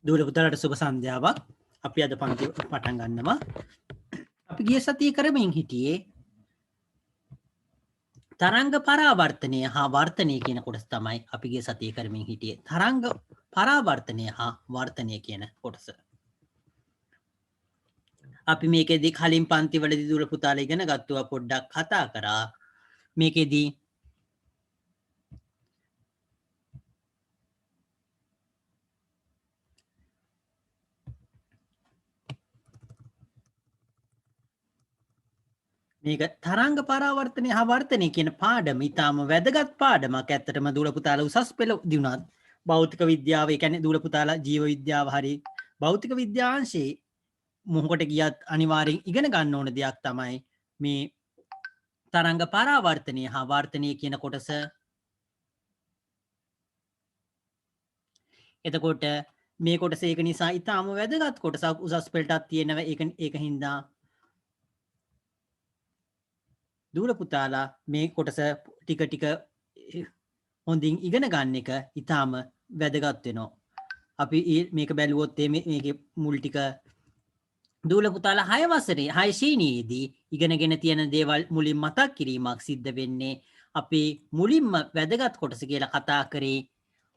දූල පුතාලට සුබ සන්ධ්‍යාවක්. අපි අද පන්ති පටන් ගන්නවා. අපි ගිය සතියේ කරමින් හිටියේ තරංග පරාවර්තනය හා වර්තනය කියන කොටස තමයි අපි ගිය සතියේ කරමින් හිටියේ. තරංග පරාවර්තනය හා වර්තනය කියන කොටස. අපි මේකෙදී කලින් පන්තිවලදී දූල පුතාලා ඉගෙන ගත්තා පොඩ්ඩක් කතා කරා. මේකෙදී මේක තරංග පරාවර්තනය හා වර්තනය කියන පාඩම ඉතාම වැදගත් පාඩමක්. ඇත්තටම දූල පුතාලා උසස් පෙළ දිනුනත් භෞතික විද්‍යාව, ඒ කියන්නේ දූල පුතාලා ජීව විද්‍යාව හරි භෞතික විද්‍යාංශයේ මොහොකට ගියත් අනිවාර්යෙන් ඉගෙන ගන්න ඕන දෙයක් තමයි මේ තරංග පරාවර්තනය හා වර්තනය කියන කොටස. එතකොට මේ කොටස ඒක නිසා ඉතාම වැදගත් කොටසක්. උසස් පෙළටත් තියෙනවා. ඒක හින්දා දූල පුතාලා මේ කොටස ටික ටික හොඳින් ඉගෙන ගන්න එක ඉතාම වැදගත් වෙනවා. අපි මේක බැලුවොත් මේකේ මුල් ටික දූල පුතාලා 6 වසරේ 6 ශ්‍රේණියේදී ඉගෙනගෙන තියෙන දේවල් මුලින් මතක් කිරීමක් සිද්ධ වෙන්නේ. අපි මුලින්ම වැදගත් කොටස කියලා කතා කරේ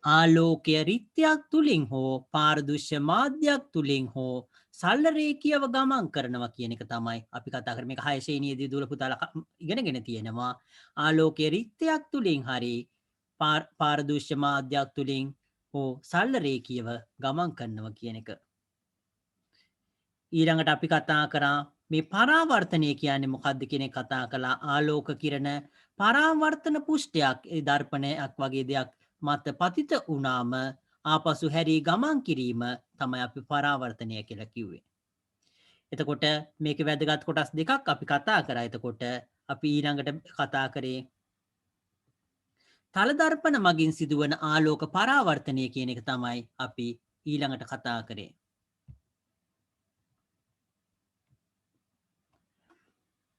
ආලෝකය රිත්‍යක් තුලින් හෝ පාරදෘශ්‍ය මාධ්‍යයක් තුලින් හෝ සරල රේඛීයව ගමන් කරනවා කියන එක තමයි අපි කතා කරන්නේ. මේක 6 ශ්‍රේණියේදී දූල පුතාලා ඉගෙනගෙන තියෙනවා. ආලෝකය රිත්‍යක් තුලින් හරි පාරදෘශ්‍ය මාධ්‍යයක් තුලින් හෝ සරල රේඛීයව ගමන් කරනවා කියන එක. ඊළඟට අපි කතා කරා මේ පරාවර්තනය කියන්නේ මොකක්ද කියන එක කතා කළා. ආලෝක කිරණ පරාවර්තන පුෂ්ඨයක් ඒ දර්පණයක් වගේ දෙයක් මත පතිත වුණාම ආපසු හැරී ගමන් කිරීම තමයි අපි පරාවර්තනය කියලා කිව්වේ. එතකොට මේකේ වැදගත් කොටස් දෙකක් අපි කතා කරා. එතකොට අපි ඊළඟට කතා කරේ තල දර්පණ මගින් සිදුවන ආලෝක පරාවර්තනය කියන එක තමයි අපි ඊළඟට කතා කරේ.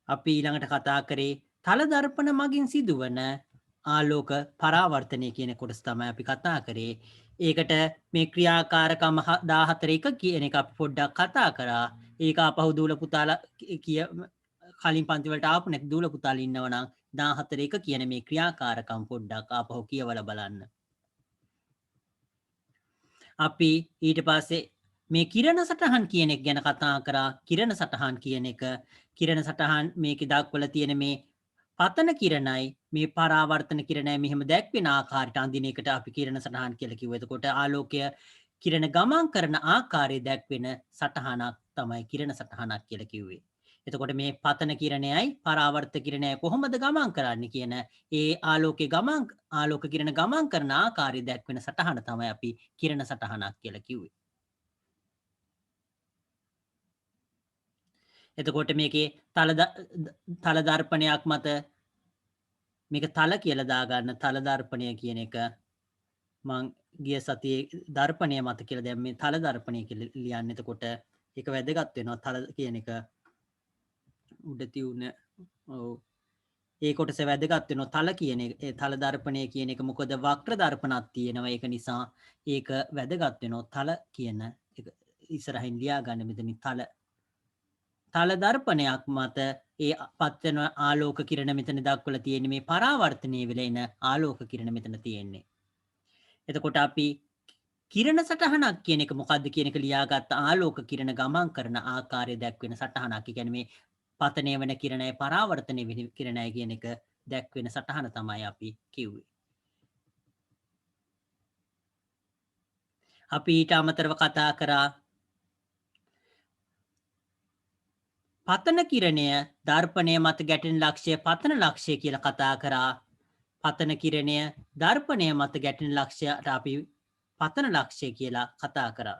අපි ඊළඟට කතා කරේ තල දර්පණ මගින් සිදුවන ආලෝක පරාවර්තනය කියන කොටස තමයි අපි කතා කරේ. ඒකට මේ ක්‍රියාකාරකම 14 කියන එක අපි පොඩ්ඩක් කතා කරා. ඒක ආපහු දූල පුතාලා කලින් පන්ති වලට ආපු නැති දූල පුතාලා ඉන්නවනම් 14 කියන මේ ක්‍රියාකාරකම් පොඩ්ඩක් ආපහු කියවලා බලන්න. අපි ඊට පස්සේ මේ කිරණ සටහන් කියන එක ගැන කතා කරා. කිරණ සටහන් කියන එක කිරණ සටහන් මේකේ දක්වලා තියෙන මේ පතන කිරණයි මේ පරාවර්තන කිරණයි මෙහෙම දැක්වෙන ආකාරයට අඳින එකට අපි කිරණ සටහන් කියලා කිව්වා. එතකොට ආලෝකය කිරණ ගමන් කරන ආකාරය දැක්වෙන සටහනක් තමයි කිරණ සටහනක් කියලා කිව්වේ. එතකොට මේ පතන කිරණයයි පරාවර්ත කිරණයයි කොහොමද ගමන් කරන්නේ කියන ඒ ආලෝක කිරණ ගමන් කරන ආකාරය දැක්වෙන සටහන තමයි අපි කිරණ සටහනක් කියලා කිව්වේ. එතකොට මේකේ තල දර්පණයක් මත මේක තල කියලා දාගන්න. තල දර්පණය කියන එක මං ගිය සතියේ දර්පණය මත කියලා දැන් මේ තල දර්පණය කියලා ලියන්න. එතකොට ඒක වැදගත් වෙනවා. තල කියන එක උඩ තියුණ ඒ කොටස වැදගත් වෙනවා. තල කියන එක තල දර්පණය කියන එක මොකද වක්‍ර දර්පණක් තියෙනවා. ඒක නිසා ඒක වැදගත් වෙනවා. තල කියන එක ඉස්සරහින් ලියා ගන්න මෙතනින් තල දර්පණයක් මත ඒ පත්වන ආලෝක කිරණ මෙතන දක්වලා තියෙන්නේ. මේ පරාවර්තනය වෙලා එන ආලෝක කිරණ මෙතන තියෙන්නේ. එතකොට අපි කිරණ සටහනක් කියන එක මොකද්ද කියන එක ලියාගත්ත ආලෝක කිරණ ගමන් කරන ආකාරය දැක්වෙන සටහනක්. ඒ කියන්නේ මේ පතනය වෙන කිරණය පරාවර්තනය වෙන කිරණය කියන එක දැක්වෙන සටහන තමයි අපි කිව්වේ. අපි ඊට අමතරව කතා කරා පතන කිරණය දර්පණය මත ගැටෙන ලක්ෂය පතන ලක්ෂය කියලා කතා කරා. පතන කිරණය දර්පණය මත ගැටෙන ලක්ෂයට අපි පතන ලක්ෂය කියලා කතා කරා.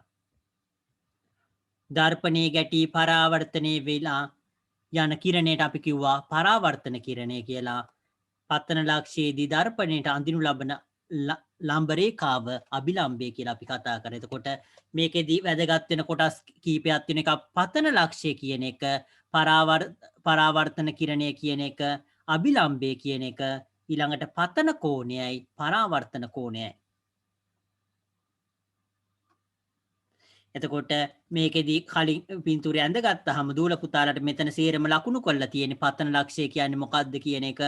දර්පණයේ ගැටි පරාවර්තනය වෙලා යන කිරණයට අපි කිව්වා පරාවර්තන කිරණය කියලා. පතන ලක්ෂයේදී දර්පණයට අඳිනු ලබන ලම්බ රේඛාව අභිලම්බය කියලා අපි කතා කරා. එතකොට මේකෙදී වැදගත් වෙන කොටස් කීපයක් තියෙන එක පතන ලක්ෂය කියන එක, පරාවර්තන කිරණය කියන එක, අභිලම්බය කියන එක, ඊළඟට පතන කෝණයයි පරාවර්තන කෝණයයි. එතකොට මේකෙදී කලින් පින්තූරය ඇඳගත්තාම දූල පුතාලට මෙතන සේරම ලකුණු කරලා තියෙන්නේ පතන ලක්ෂය කියන්නේ මොකක්ද කියන එක.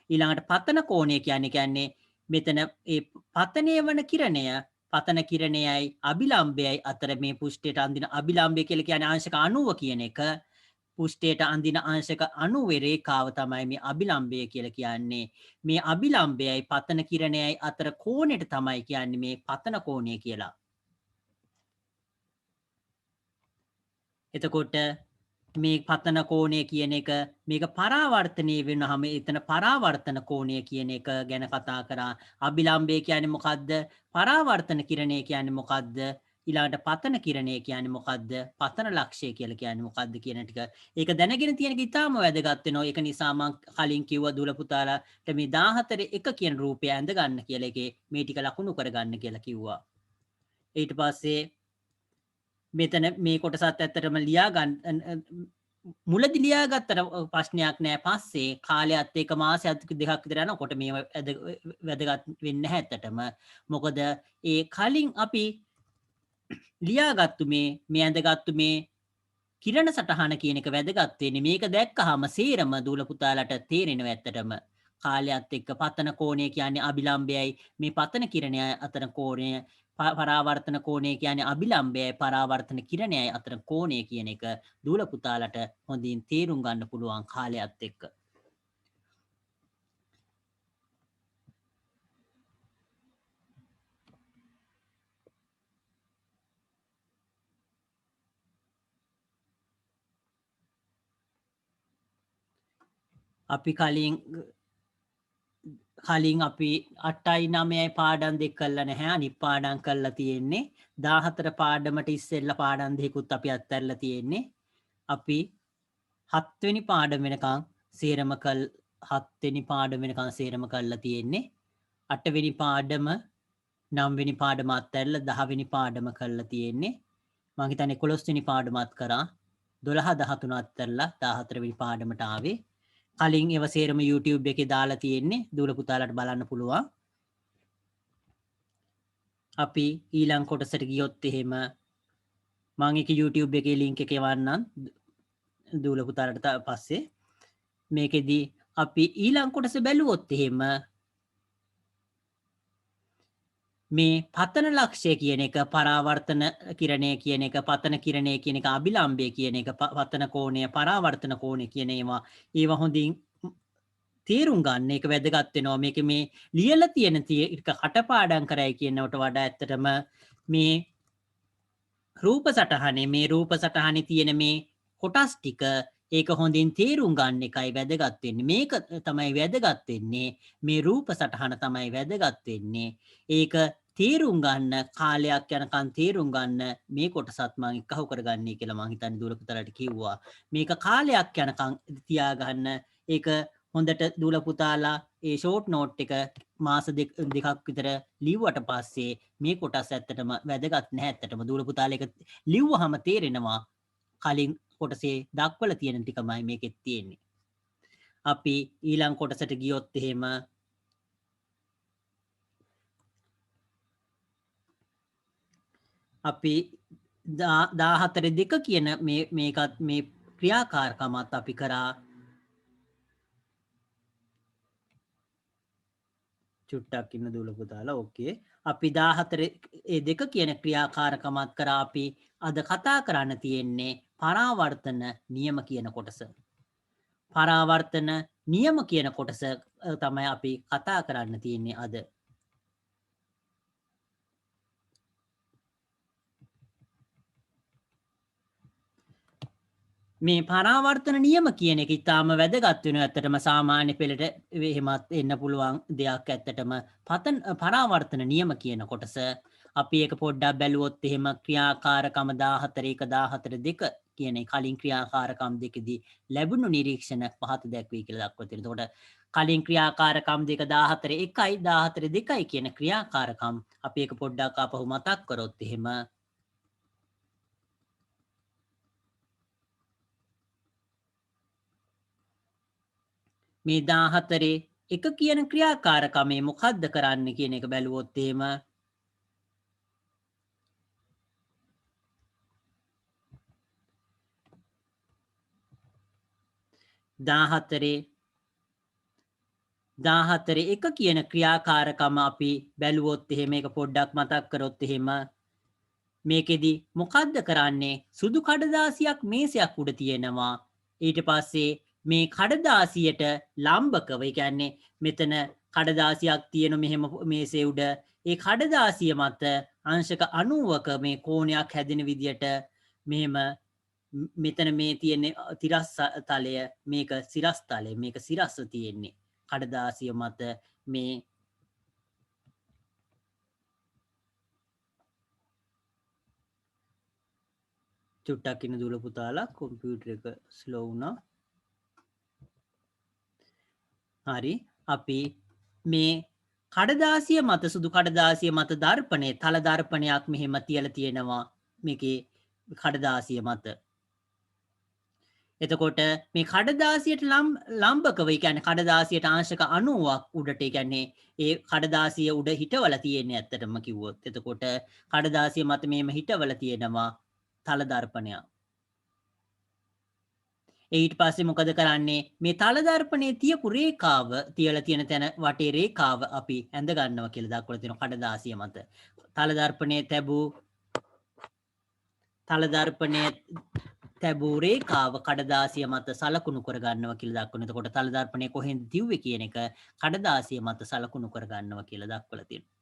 ඊළඟට පතන කෝණය කියන්නේ මෙතන ඒ පතනය වන කිරණය පතන කිරණයයි අභිලම්බයයි අතර මේ පුෂ්ඨයට අඳින අභිලම්බය කියලා කියන්නේ අංශක 90 කියන එක. පුෂ්ඨයට අඳින අංශක 90 රේඛාව තමයි මේ අභිලම්බය කියලා කියන්නේ. මේ අභිලම්බයයි පතන කිරණයයි අතර කෝණයට තමයි කියන්නේ මේ පතන කෝණය කියලා. එතකොට මේ පතන කෝණය කියන එක මේක පරාවර්තනය වෙනවහම එතන පරාවර්තන කෝණය කියන එක ගැන කතා කරා. අභිලම්බය කියන්නේ මොකද්ද? පරාවර්තන කිරණය කියන්නේ මොකද්ද? ඊළඟට පතන කිරණය කියන්නේ මොකද්ද? පතන ලක්ෂය කියලා කියන්නේ මොකද්ද කියන ටික. ඒක දැනගෙන තියෙන එක ඉතාම වැදගත් වෙනවා. ඒක නිසා මම කලින් කිව්වා දුල පුතාලාට මේ 14 එක කියන රූපය ඇඳ ගන්න කියලා එකේ මේ ටික ලකුණු කරගන්න කියලා කිව්වා. ඊට පස්සේ මෙතන මේ කොටසත් ඇත්තටම ලියා ගන්න මුලදි ලියාගත්තට ප්‍රශ්නයක් නෑ. පස්සේ කාලයත් එක්ක මාසයක් දෙකක් විතර යනකොට මේ වැදගත් වෙන්නේ නැහැ ඇත්තටම. මොකද ඒ කලින් අපි ලියාගත්තු මේ ඇඳගත්තු මේ කිරණ සටහන කියන එක වැදගත් වෙන්නේ. මේක දැක්කහම සේරම දූල පුතාලට තේරෙනවා ඇත්තටම. කාලයත් එක්ක පතන කෝණය කියන්නේ අභිලම්බයයි මේ පතන කිරණය අතර කෝණය පරාවර්තන කෝණය කියන්නේ අභිලම්බයයි පරාවර්තන කිරණයයි අතර කෝණය කියන එක දූල පුතාලට හොඳින් තේරුම් ගන්න පුළුවන් කාලයත් එක්ක. අපි කලින් අපි 8යි 9යි පාඩම් දෙක කළා නැහැ. අනිත් පාඩම් කරලා තියෙන්නේ 14 පාඩමට ඉස්සෙල්ලා පාඩම් දෙකකුත් අපි අත්හැරලා තියෙන්නේ. අපි 7 වෙනි පාඩම වෙනකන් සේරම 7 වෙනි පාඩම වෙනකන් සේරම කරලා තියෙන්නේ. 8 වෙනි පාඩම 9 වෙනි පාඩම අත්හැරලා 10 වෙනි පාඩම කරලා තියෙන්නේ. මම හිතන්නේ 11 වෙනි පාඩමත් කරා. 12 13 අත්හැරලා 14 වෙනි පාඩමට ආවේ. කලින් ඒව සේරම YouTube එකේ දාලා තියෙන්නේ. දූල පුතාලට බලන්න පුළුවන්. අපි ඊළඟ කොටසට ගියොත් එහෙම මම ඒක YouTube එකේ link එක එවන්නම් දූල පුතාලට පස්සේ. මේකෙදී අපි ඊළඟ කොටස බැලුවොත් එහෙම මේ පතන ලක්ෂය කියන එක පරාවර්තන කිරණය කියන එක පතන කිරණය කියන එක අභිලම්බය කියන එක පතන කෝණය පරාවර්තන කෝණය කියන ඒවා හොඳින් තේරුම් ගන්න එක වැදගත් වෙනවා. මේක මේ ලියලා තියෙන කටපාඩම් කරයි කියනවට වඩා ඇත්තටම මේ රූප සටහනේ තියෙන මේ කොටස් ටික ඒක හොඳින් තේරුම් ගන්න එකයි වැදගත් වෙන්නේ. මේක තමයි වැදගත් වෙන්නේ. මේ රූප සටහන තමයි වැදගත් වෙන්නේ. ඒක තේරුම් ගන්න කාලයක් යනකන් තේරුම් ගන්න මේ කොටසත් මම එකහු කරගන්නයි කියලා මම හිතන්නේ දූල පුතාලට කිව්වා. මේක කාලයක් යනකන් තියාගන්න ඒක හොඳට දූල පුතාලා ඒ ෂෝට් නෝට් එක මාස දෙකක් විතර ලිව්වට පස්සේ මේ කොටස් ඇත්තටම වැදගත් නැහැ. ඇත්තටම දූල පුතාලා ඒක ලිව්වහම තේරෙනවා කලින් කොටසේ දක්වලා තියෙන ටිකමයි මේකෙත් තියෙන්නේ. අපි ඊළඟ කොටසට ගියොත් එහෙම අපි 14 කියන මේකත් මේ ක්‍රියාකාරකමත් අපි කරා. චුට්ටක් ඉන්න දූල පුතාලා. ඕකේ. අපි 14 කියන ක්‍රියාකාරකමත් කරා. අපි අද කතා කරන්න තියෙන්නේ පරාවර්තන නියම කියන කොටස. පරාවර්තන නියම කියන කොටස තමයි අපි කතා කරන්න තියෙන්නේ අද. මේ පරාවර්තන නියම කියන එක ඉතාම වැදගත් වෙනවා. ඇත්තටම සාමාන්‍ය පෙළට එහෙමත් එන්න පුළුවන් දෙයක්. ඇත්තටම පරාවර්තන නියම කියන කොටස අපි ඒක පොඩ්ඩක් බැලුවොත් එහෙම ක්‍රියාකාරකම 14 1 14 2 කියන කලින් ක්‍රියාකාරකම් දෙකදී ලැබුණු නිරීක්ෂණ පහත දැක්වේ කියලා දක්වලා තියෙනවා. එතකොට කලින් ක්‍රියාකාරකම් දෙක 14 1යි 14 2යි කියන ක්‍රියාකාරකම් අපි ඒක පොඩ්ඩක් ආපහු මතක් කරොත් එහෙම මේ 14 එක කියන ක්‍රියාකාරකමේ මොකද්ද කරන්න කියන එක බැලුවොත් එහෙම 14 එක කියන ක්‍රියාකාරකම අපි බැලුවොත් එහෙම මේක පොඩ්ඩක් මතක් කරොත් එහෙම මේකෙදි මොකද්ද කරන්නේ? සුදු කඩදාසියක් මේසයක් උඩ තියෙනවා. ඊට පස්සේ මේ කඩදාසියට ලම්බකව, ඒ කියන්නේ මෙතන කඩදාසියක් තියෙන මෙහෙම මේසේ උඩ. ඒ කඩදාසිය මත අංශක 90ක මේ කෝණයක් හැදෙන විදියට මෙහෙම මෙතන මේ තියෙන තිරස් තලය, මේක සිරස් තලය, මේක සිරස්ව තියෙන්නේ. කඩදාසිය මත මේ චුට්ටක් ඉන්න දුල පුතාලා කොම්පියුටර් එක ස්ලෝ වුණා. හරි. අපි මේ කඩදාසිය මත, සුදු කඩදාසිය මත දර්පණය, තල දර්පණයක් මෙහෙම තියලා තියෙනවා මේකේ කඩදාසිය මත. එතකොට මේ කඩදාසියට ලම්බකව, ඒ කියන්නේ කඩදාසියට අංශක 90ක් උඩට, ඒ කියන්නේ ඒ කඩදාසිය උඩ හිටවලා තියෙන්නේ ඇත්තටම කිව්වොත්. එතකොට කඩදාසිය මත මේම හිටවලා තියෙනවා තල දර්පණයක්. ඊට පස්සේ මොකද කරන්නේ? මේ තල දර්පණයේ තියපු රේඛාව, තියලා තියෙන තැන වටේ රේඛාව අපි ඇඳ ගන්නවා කියලා දක්වලා තියෙනවා කඩදාසිය මත. තල දර්පණයේ තැබූ රේඛාව කඩදාසිය මත සලකුණු කර ගන්නවා කියලා දක්වනවා. එතකොට තල දර්පණය කොහෙන්ද තියුවේ කියන එක කඩදාසිය මත සලකුණු කර ගන්නවා කියලා දක්වලා තියෙනවා.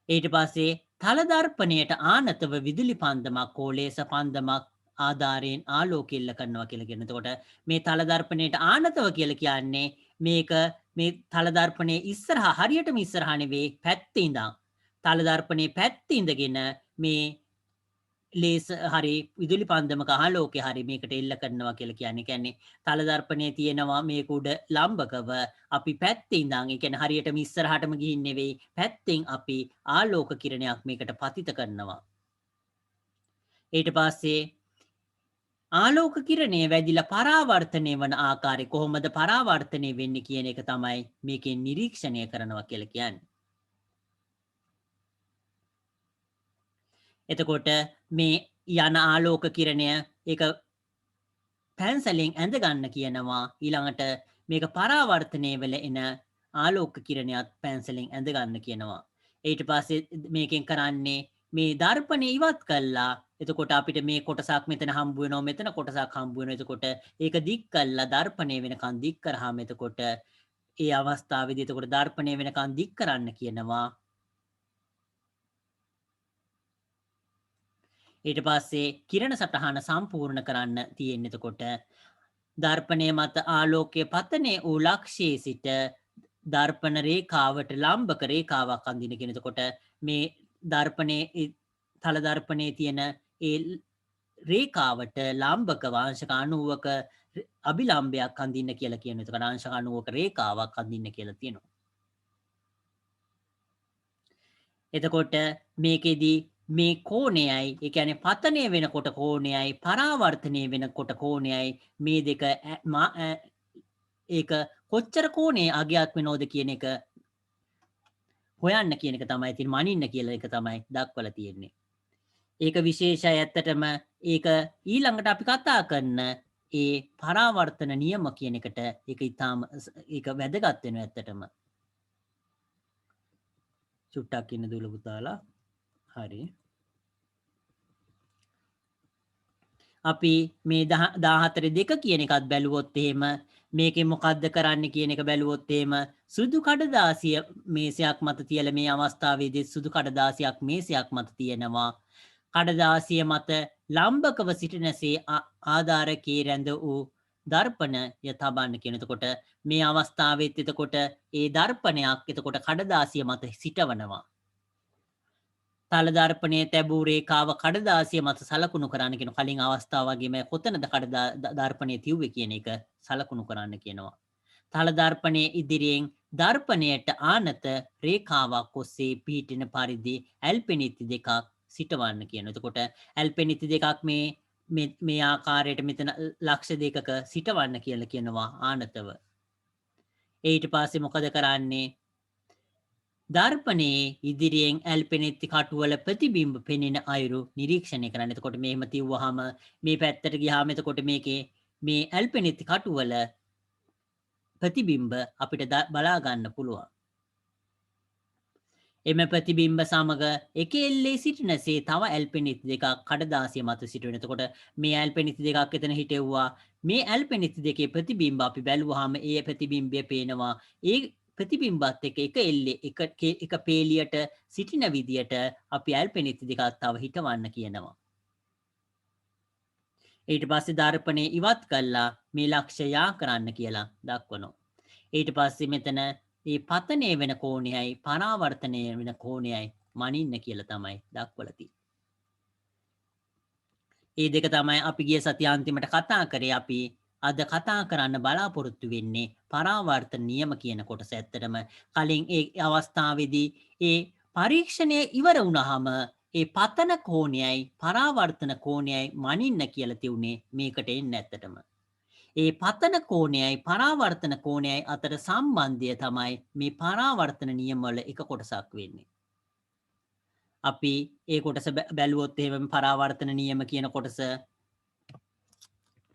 ඊට පස්සේ තල දර්පණයට ආනතව විදුලි පන්දමක්, කෝලේස පන්දමක් ආධාරයෙන් ආලෝකය එල්ල කරනවා කියලා කියනවා. එතකොට මේ තල දර්පණයට ආනතව කියලා කියන්නේ මේක මේ තල දර්පණයේ ඉස්සරහා, හරියටම ඉස්සරහා නෙවෙයි, පැත්තේ ඉඳන් තල දර්පණයේ පැත්තේ ඉඳගෙන මේ ලේස හරි විදුලි පන්දමක ආලෝකය හරි මේකට එල්ල කරනවා කියලා කියන්නේ. කියන්නේ තල දර්පණයේ තියෙනවා මේක උඩ ලම්බකව, අපි පැත්තේ ඉඳන්, ඒ කියන්නේ හරියටම ඉස්සරහටම ගිහින් නෙවෙයි, පැත්තෙන් අපි ආලෝක කිරණයක් මේකට පතිත කරනවා. ඊට පස්සේ ආලෝක කිරණය වැදිලා පරාවර්තනය වන ආකාරය, කොහොමද පරාවර්තනය වෙන්නේ කියන එක තමයි මේකෙන් නිරීක්ෂණය කරනවා කියලා කියන්නේ. එතකොට මේ යන ආලෝක කිරණය ඒක පැන්සලෙන් ඇඳ ගන්න කියනවා. ඊළඟට මේක පරාවර්තනය වෙල එන ආලෝක කිරණයක් පැන්සලෙන් ඇඳ ගන්න කියනවා. ඊට පස්සේ මේකෙන් කරන්නේ මේ දර්පණය ඉවත් කළා. එතකොට අපිට මේ කොටසක් මෙතන හම්බ වෙනවා, මෙතන කොටසක් හම්බ වෙනවා. එතකොට ඒක දික් කළා දර්පණය වෙනකන් දික් කරාම එතකොට ඒ අවස්ථාවේදී එතකොට දර්පණය වෙනකන් දික් කරන්න කියනවා. ඊට පස්සේ කිරණ සටහන සම්පූර්ණ කරන්න තියෙන්නේ. එතකොට දර්පණය මත ආලෝකයේ පතනය වූ ලක්ෂයේ සිට දර්පණ රේඛාවට ලම්බක රේඛාවක් අඳින කියන. එතකොට මේ දර්පණයේ තල දර්පණයේ තියෙන ඒ රේඛාවට ලම්බක අංශක 90ක අභිලම්බයක් අඳින්න කියලා කියනවා. එතකොට අංශක 90ක රේඛාවක් අඳින්න කියලා තියෙනවා. එතකොට මේකෙදි මේ කෝණයයි, ඒ කියන්නේ පතනය වෙනකොට කෝණයයි, පරාවර්තනය වෙනකොට කෝණයයි, මේ දෙක ඒක කොච්චර කෝණේ අගයක් වෙනවද කියන එක හොයන්න කියන එක තමයි ඉතින් මනින්න කියලා එක තමයි දක්වලා තියෙන්නේ. ඒක විශේෂයි ඇත්තටම. ඒක ඊළඟට අපි කතා කරන ඒ පරාවර්තන නියම කියන එකට ඒක ඊටාම ඒක වැදගත් වෙනවා ඇත්තටම. චුට්ටක් ඉන්න දුල පුතාලා. හරි. අපි මේ 14 කියන එකත් බැලුවොත් එහෙම මේකේ මොකද්ද කරන්න කියන එක බැලුවොත් එහෙම සුදු කඩදාසිය මේසයක් මත තියලා මේ අවස්ථාවේදී සුදු කඩදාසියක් මේසයක් මත තියෙනවා. කඩදාසිය මත ලම්බකව සිටිනසේ ආධාරකයේ රැඳ වූ දර්පණය තබන්න කියන. එතකොට මේ අවස්ථාවෙත් එතකොට ඒ දර්පණයක් එතකොට කඩදාසිය මත සිටවනවා. තල දර්පණයේ තැබූ රේඛාව කඩදාසිය මත සලකුණු කරන්න කියන. කලින් අවස්ථාව වගේම කොතනද දර්පණයේ තියුවේ කියන එක සලකුණු කරන්න කියනවා. තල දර්පණයේ ඉදිරියෙන් දර්පණයට ආනත රේඛාවක් ඔස්සේ පිහිටින පරිදි ඇල්පෙනිති දෙකක් සිටවන්න කියන. එතකොට ඇල්පෙනිති දෙකක් මේ ආකාරයට මෙතන ලක්ෂ දෙකක සිටවන්න කියලා කියනවා ආනතව. ඊට පස්සේ මොකද කරන්නේ? දර්පණයේ ඉදිරියෙන් ඇල්පෙනෙත්ති කටුවල ප්‍රතිබිම්බ පෙනෙන අයුරු නිරීක්ෂණය කරන්න. එතකොට මෙහෙම තියුවාම මේ පැත්තට ගියාම එතකොට මේකේ මේ ඇල්පෙනිති කටුවල ප්‍රතිබිම්බ අපිට බලා ගන්න පුළුවන්. එම ප්‍රතිබිම්බ සමග එක එල්ලේ සිටිනසේ තව ඇල්පෙනිති දෙකක් කඩදාසිය මත සිටුවෙන. එතකොට මේ ඇල්පෙනිති දෙකක් එතන හිටෙව්වා. මේ ඇල්පෙනිති දෙකේ ප්‍රතිබිම්බ අපි බැලුවාම ඒ ප්‍රතිබිම්බය පේනවා. ඒ ප්‍රතිබිම්බත් එක එල්ලේ එක පේලියට සිටින විදියට අපි ඇල්පෙනිති දෙකක් තව හිටවන්න කියනවා. ඊට පස්සේ දර්පණය ඉවත් කළා මේ ලක්ෂයා කරන්න කියලා දක්වනවා. ඊට පස්සේ මෙතන මේ පතනය වෙන කෝණයයි පරාවර්තනය වෙන කෝණයයි මනින්න කියලා තමයි දක්වලා තියෙන්නේ. මේ දෙක තමයි අපි ගිය සතිය අන්තිමට කතා කරේ. අපි අද කතා කරන්න බලාපොරොත්තු වෙන්නේ පරාවර්තන නියම කියන කොටස. ඇත්තටම කලින් ඒ අවස්ථාවේදී ඒ පරීක්ෂණය ඉවර වුණාම ඒ පතන කෝණයයි පරාවර්තන කෝණයයි මනින්න කියලා තියුනේ මේකට එන්න ඇත්තටම. ඒ පතන කෝණයයි පරාවර්තන කෝණයයි අතර සම්බන්ධය තමයි මේ පරාවර්තන නියම වල එක කොටසක් වෙන්නේ. අපි ඒ කොටස බැලුවොත් එහෙම පරාවර්තන නියම කියන කොටස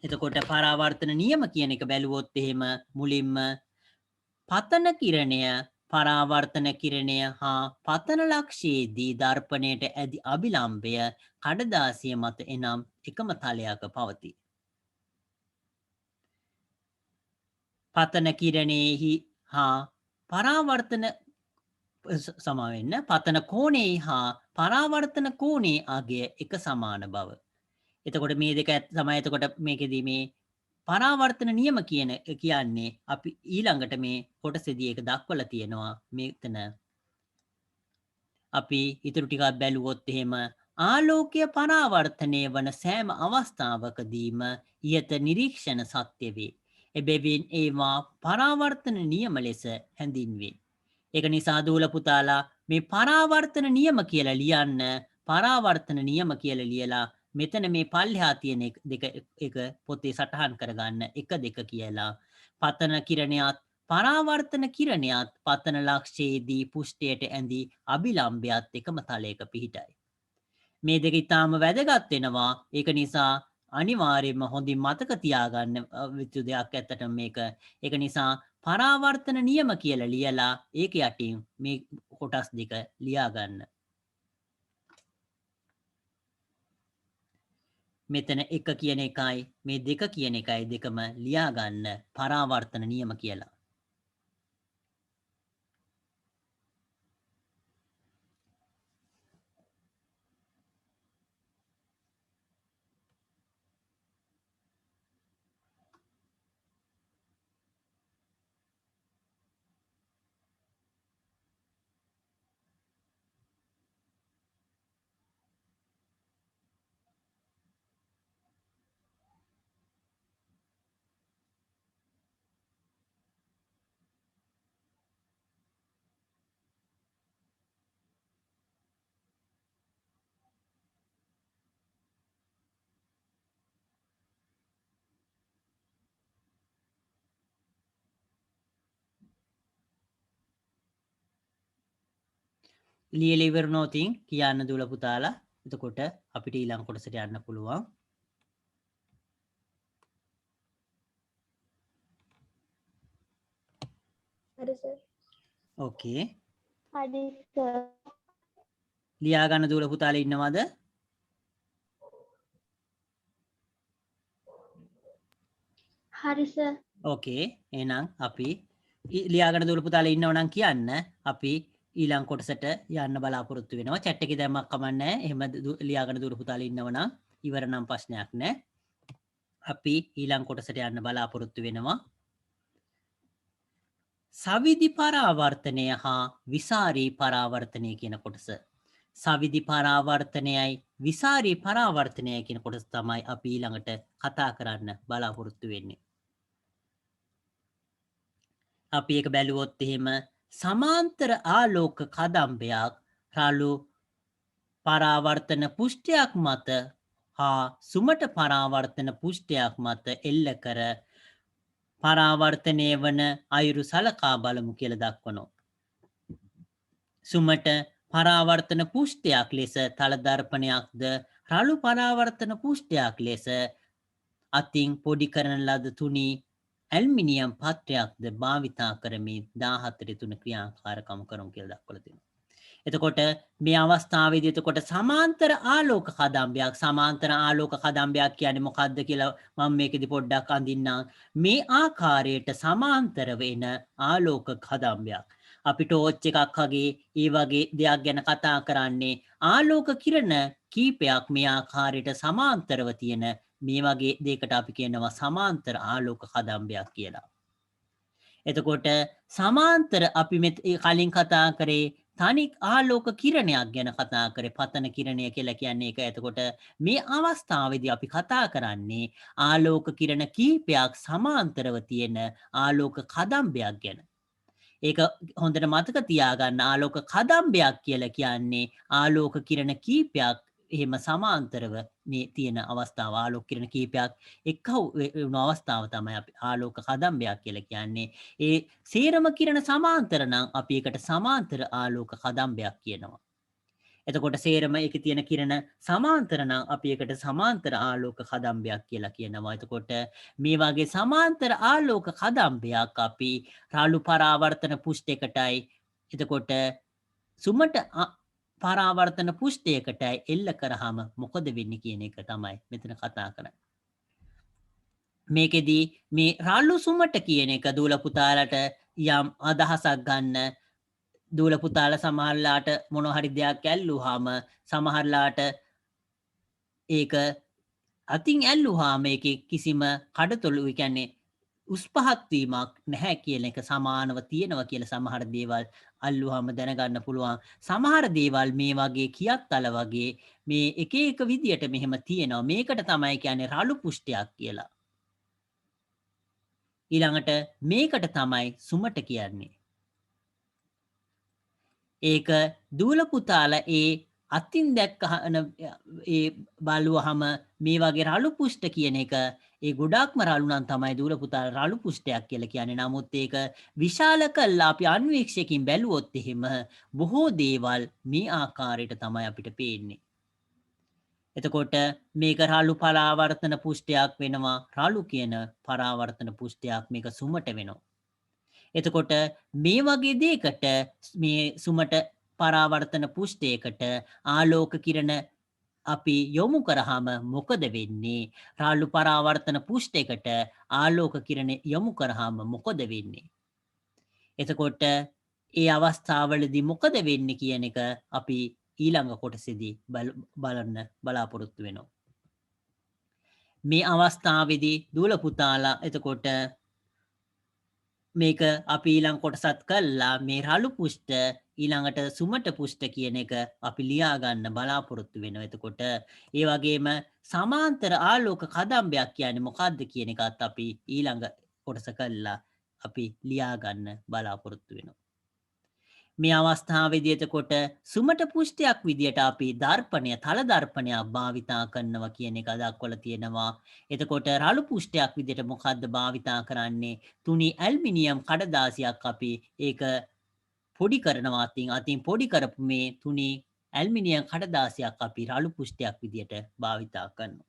එතකොට පරාවර්තන නියම කියන එක බැලුවොත් එහෙම මුලින්ම පතන කිරණය පරාවර්තන කිරණය හා පතන ලක්ෂයේදී දර්පණයට ඇති අභිලම්භය කඩදාසිය මත එනම් එකම තලයක පවතී. පතන කිරණයෙහි හා පරාවර්තන සමාවෙන්න පතන කෝණේ හා පරාවර්තන කෝණේ අගය එක සමාන බව. එතකොට මේ දෙක තමයි එතකොට මේකෙදී මේ පරාවර්තන නියම කියන්නේ අපි ඊළඟට මේ කොටසෙදී ඒක දක්වලා තියෙනවා. මෙතන අපි ඊටු ටිකක් බැලුවොත් එහෙම ආලෝකය පරාවර්තනය වන සෑම අවස්ථාවකදීම ඊට නිරීක්ෂණ සත්‍ය වේ. එබැවින් ඒවා පරාවර්තන නියම ලෙස හැඳින්වේ. ඒක නිසා දූල පුතාලා මේ පරාවර්තන නියම කියලා ලියන්න පරාවර්තන නියම කියලා ලියලා මෙතන මේ පල්ලෙහා තියෙන එක පොතේ සටහන් කරගන්න 1 2 කියලා. පතන කිරණයත් පරාවර්තන කිරණයත් පතන ලක්ෂයේදී පුෂ්ඨයට ඇඳි අභිලම්භයත් එකම තලයක පිහිටයි. මේ දෙක ඉතාම වැදගත් වෙනවා. ඒක නිසා අනිවාර්යයෙන්ම හොඳින් මතක තියාගන්න යුතු දෙයක් ඇත්තටම මේක. ඒක නිසා පරාවර්තන නියම කියලා ලියලා ඒක යටින් මේ කොටස් දෙක ලියා ගන්න. මෙතන 1 කියන එකයි මේ 2 කියන එකයි දෙකම ලියා ගන්න පරාවර්තන නියම කියලා. ලියලා ඉවරනොතින් කියන්න දුල පුතාලා. එතකොට අපිට ඊළඟ කොටසට යන්න පුළුවන්. හරි සර්. ඕකේ. හරි සර්. ලියා ගන්න දුල පුතාලා ඉන්නවද? හරි සර්. ඕකේ. එහෙනම් අපි ලියා ගන්න දුල පුතාලා ඉන්නවනම් කියන්න අපි ඊළඟ කොටසට යන්න බලාපොරොත්තු වෙනවා. chat එකේ දැම්මක් කමන්නේ. එහෙම ලියා ගන්න දුල පුතාලා ඉන්නවනම් ඉවර නම් ප්‍රශ්නයක් නැහැ. අපි ඊළඟ කොටසට යන්න බලාපොරොත්තු වෙනවා. සවිදි පරාවර්තනය හා විසාරී පරාවර්තනය කියන කොටස. සවිදි පරාවර්තනයයි විසාරී පරාවර්තනයයි කියන කොටස තමයි අපි ඊළඟට කතා කරන්න බලාපොරොත්තු වෙන්නේ. අපි ඒක බැලුවොත් එහෙම සමාන්තර ආලෝක කදම්බයක් රළු පරාවර්තන පුෂ්ඨයක් මත හා සුමට පරාවර්තන පුෂ්ඨයක් මත එල්ල කර පරාවර්තනය වන අයුරු සලකා බලමු කියලා දක්වනවා. සුමට පරාවර්තන පුෂ්ඨයක් ලෙස තල දර්පණයක්ද රළු පරාවර්තන පුෂ්ඨයක් ලෙස අතින් පොඩි කරන ලද තුනී ඇල්මිනියම් පත්‍රයක්ද භාවිතා කරමින් 14 තුන ක්‍රියාකාරකම් කරමු කියලා දක්වලා තියෙනවා. එතකොට මේ අවස්ථාවේදී එතකොට සමාන්තර ආලෝක කදම්බයක් සමාන්තර ආලෝක කදම්බයක් කියන්නේ මොකක්ද කියලා මම මේකෙදි පොඩ්ඩක් අඳින්නම්. මේ ආකාරයට සමාන්තර වෙන ආලෝක කදම්බයක්. අපි ටෝච් එකක් වගේ දෙයක් ගැන කතා කරන්නේ ආලෝක කිරණ කීපයක් මේ ආකාරයට සමාන්තරව තියෙන මේ වගේ දෙයකට අපි කියනවා සමාන්තර ආලෝක කදම්බයක් කියලා. එතකොට සමාන්තර අපි කලින් කතා කරේ තනික් ආලෝක කිරණයක් ගැන කතා කරේ පතන කිරණය කියලා කියන්නේ ඒක. එතකොට මේ අවස්ථාවේදී අපි කතා කරන්නේ ආලෝක කිරණ කීපයක් සමාන්තරව තියෙන ආලෝක කදම්බයක් ගැන. ඒක හොඳට මතක තියාගන්න ආලෝක කදම්බයක් කියලා කියන්නේ ආලෝක කිරණ කීපයක් එහෙම සමාන්තරව මේ තියෙන අවස්ථාව ආලෝක කිරණ කීපයක් එක්කව වෙන අවස්ථාව තමයි අපි ආලෝක කදම්බයක් කියලා කියන්නේ. ඒ සේරම කිරණ සමාන්තර නම් අපි ඒකට සමාන්තර ආලෝක කදම්බයක් කියනවා. එතකොට සේරම එකේ තියෙන කිරණ සමාන්තර නම් අපි ඒකට සමාන්තර ආලෝක කදම්බයක් කියලා කියනවා. එතකොට මේ වගේ සමාන්තර ආලෝක කදම්බයක් අපි රාළු පරාවර්තන පුෂ්ඨයකටයි එතකොට සුමට පරාවර්තන පුෂ්ඨයකටයි එල්ල කරාම මොකද වෙන්නේ කියන එක තමයි මෙතන කතා කරන්නේ. මේකෙදී මේ රාළු සුමට කියන එක දූල පුතාලට යම් අදහසක් ගන්න දූල පුතාලා සමහරලාට මොන හරි දෙයක් ඇල්ලුවාම සමහරලාට ඒක අතින් ඇල්ලුවාම ඒකේ කිසිම කඩතොළු කියන්නේ උස් පහත් වීමක් නැහැ කියන එක සමානව තියෙනවා කියලා සමහර දේවල් අල්ලුවාම දැනගන්න පුළුවන්. සමහර දේවල් මේ වගේ කියත්තල වගේ මේ එක එක විදියට මෙහෙම තියෙනවා. මේකට තමයි කියන්නේ රළු පුෂ්ඨයක් කියලා. ඊළඟට මේකට තමයි සුමට කියන්නේ. ඒක දූල පුතාලා ඒ අතින් දැක්කහන ඒ බලුවහම මේ වගේ රළු පුෂ්ඨ කියන එක ඒ ගොඩාක්ම රළු නම් තමයි දූල පුතාලා රළු පුෂ්ඨයක් කියලා කියන්නේ. නමුත් ඒක විශාල කළා අපි අන්වීක්ෂයකින් බැලුවොත් එහෙම බොහෝ දේවල් මේ ආකාරයට තමයි අපිට පේන්නේ. එතකොට මේක රළු පරාවර්තන පුෂ්ඨයක් වෙනවා. රළු කියන පරාවර්තන පුෂ්ඨයක් මේක සුමට වෙනවා. එතකොට මේ වගේ දෙයකට මේ සුමට පරාවර්තන පුෂ්ඨයකට ආලෝක කිරණ අපි යොමු කරාම මොකද වෙන්නේ? රාළු පරාවර්තන පුෂ්ඨයකට ආලෝක කිරණ යොමු කරාම මොකද වෙන්නේ? එතකොට ඒ අවස්ථාවවලදී මොකද වෙන්නේ කියන එක අපි ඊළඟ කොටසේදී බලන්න බලාපොරොත්තු වෙනවා. මේ අවස්ථාවේදී දූල පුතාලා එතකොට මේක අපි ඊළඟ කොටසත් කළා මේ රළු පුෂ්ඨ ඊළඟට සුමට පුෂ්ඨ කියන එක අපි ලියා ගන්න බලාපොරොත්තු වෙනවා. එතකොට ඒ වගේම සමාන්තර ආලෝක කදම්බයක් කියන්නේ මොකක්ද කියන එකත් අපි ඊළඟ කොටස කළා අපි ලියා ගන්න බලාපොරොත්තු වෙනවා. මේ අවස්ථාවේදී එතකොට සුමට පුෂ්ඨයක් විදියට අපි දර්පණය තල දර්පණයක් භාවිතා කරනවා කියන එක දක්වලා තියෙනවා. එතකොට රළු පුෂ්ඨයක් විදියට මොකද්ද භාවිතා කරන්නේ? තුනි ඇල්මිනියම් කඩදාසියක් අපි ඒක පොඩි කරනවා අතින් පොඩි කරපු මේ තුනි ඇල්මිනියම් කඩදාසියක් අපි රළු පුෂ්ඨයක් විදියට භාවිතා කරනවා.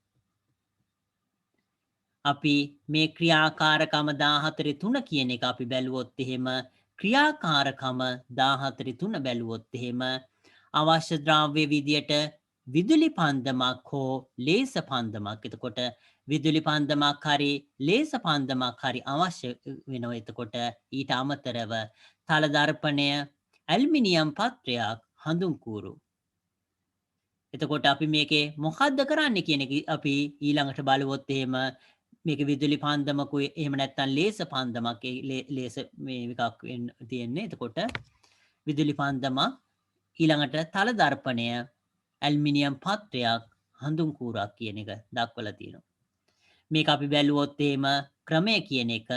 අපි මේ ක්‍රියාකාරකම 14 3 කියන එක අපි බැලුවොත් එහෙම ක්‍රියාකාරකම 14 3 බැලුවොත් එහෙම අවශ්‍ය ද්‍රව්‍ය විදියට විදුලි පන්දමක් හෝ ලේස පන්දමක්. එතකොට විදුලි පන්දමක් හරි ලේස පන්දමක් හරි අවශ්‍ය වෙනවා. එතකොට ඊට අමතරව තල දර්පණය ඇල්මිනියම් පත්‍රයක් හඳුන්කූරු. එතකොට අපි මේකේ මොකද්ද කරන්නේ කියන එක අපි ඊළඟට බලුවොත් එහෙම මේක විදුලි පන්දමකුයි එහෙම නැත්නම් ලේස පන්දමක් ලේස මේ එකක් තියෙන්නේ. එතකොට විදුලි පන්දමක් ඊළඟට තල දර්පණය ඇල්මිනියම් පත්‍රයක් හඳුන් කූරක් කියන එක දක්වලා තියෙනවා. මේක අපි බැලුවොත් එහෙම ක්‍රමය කියන එක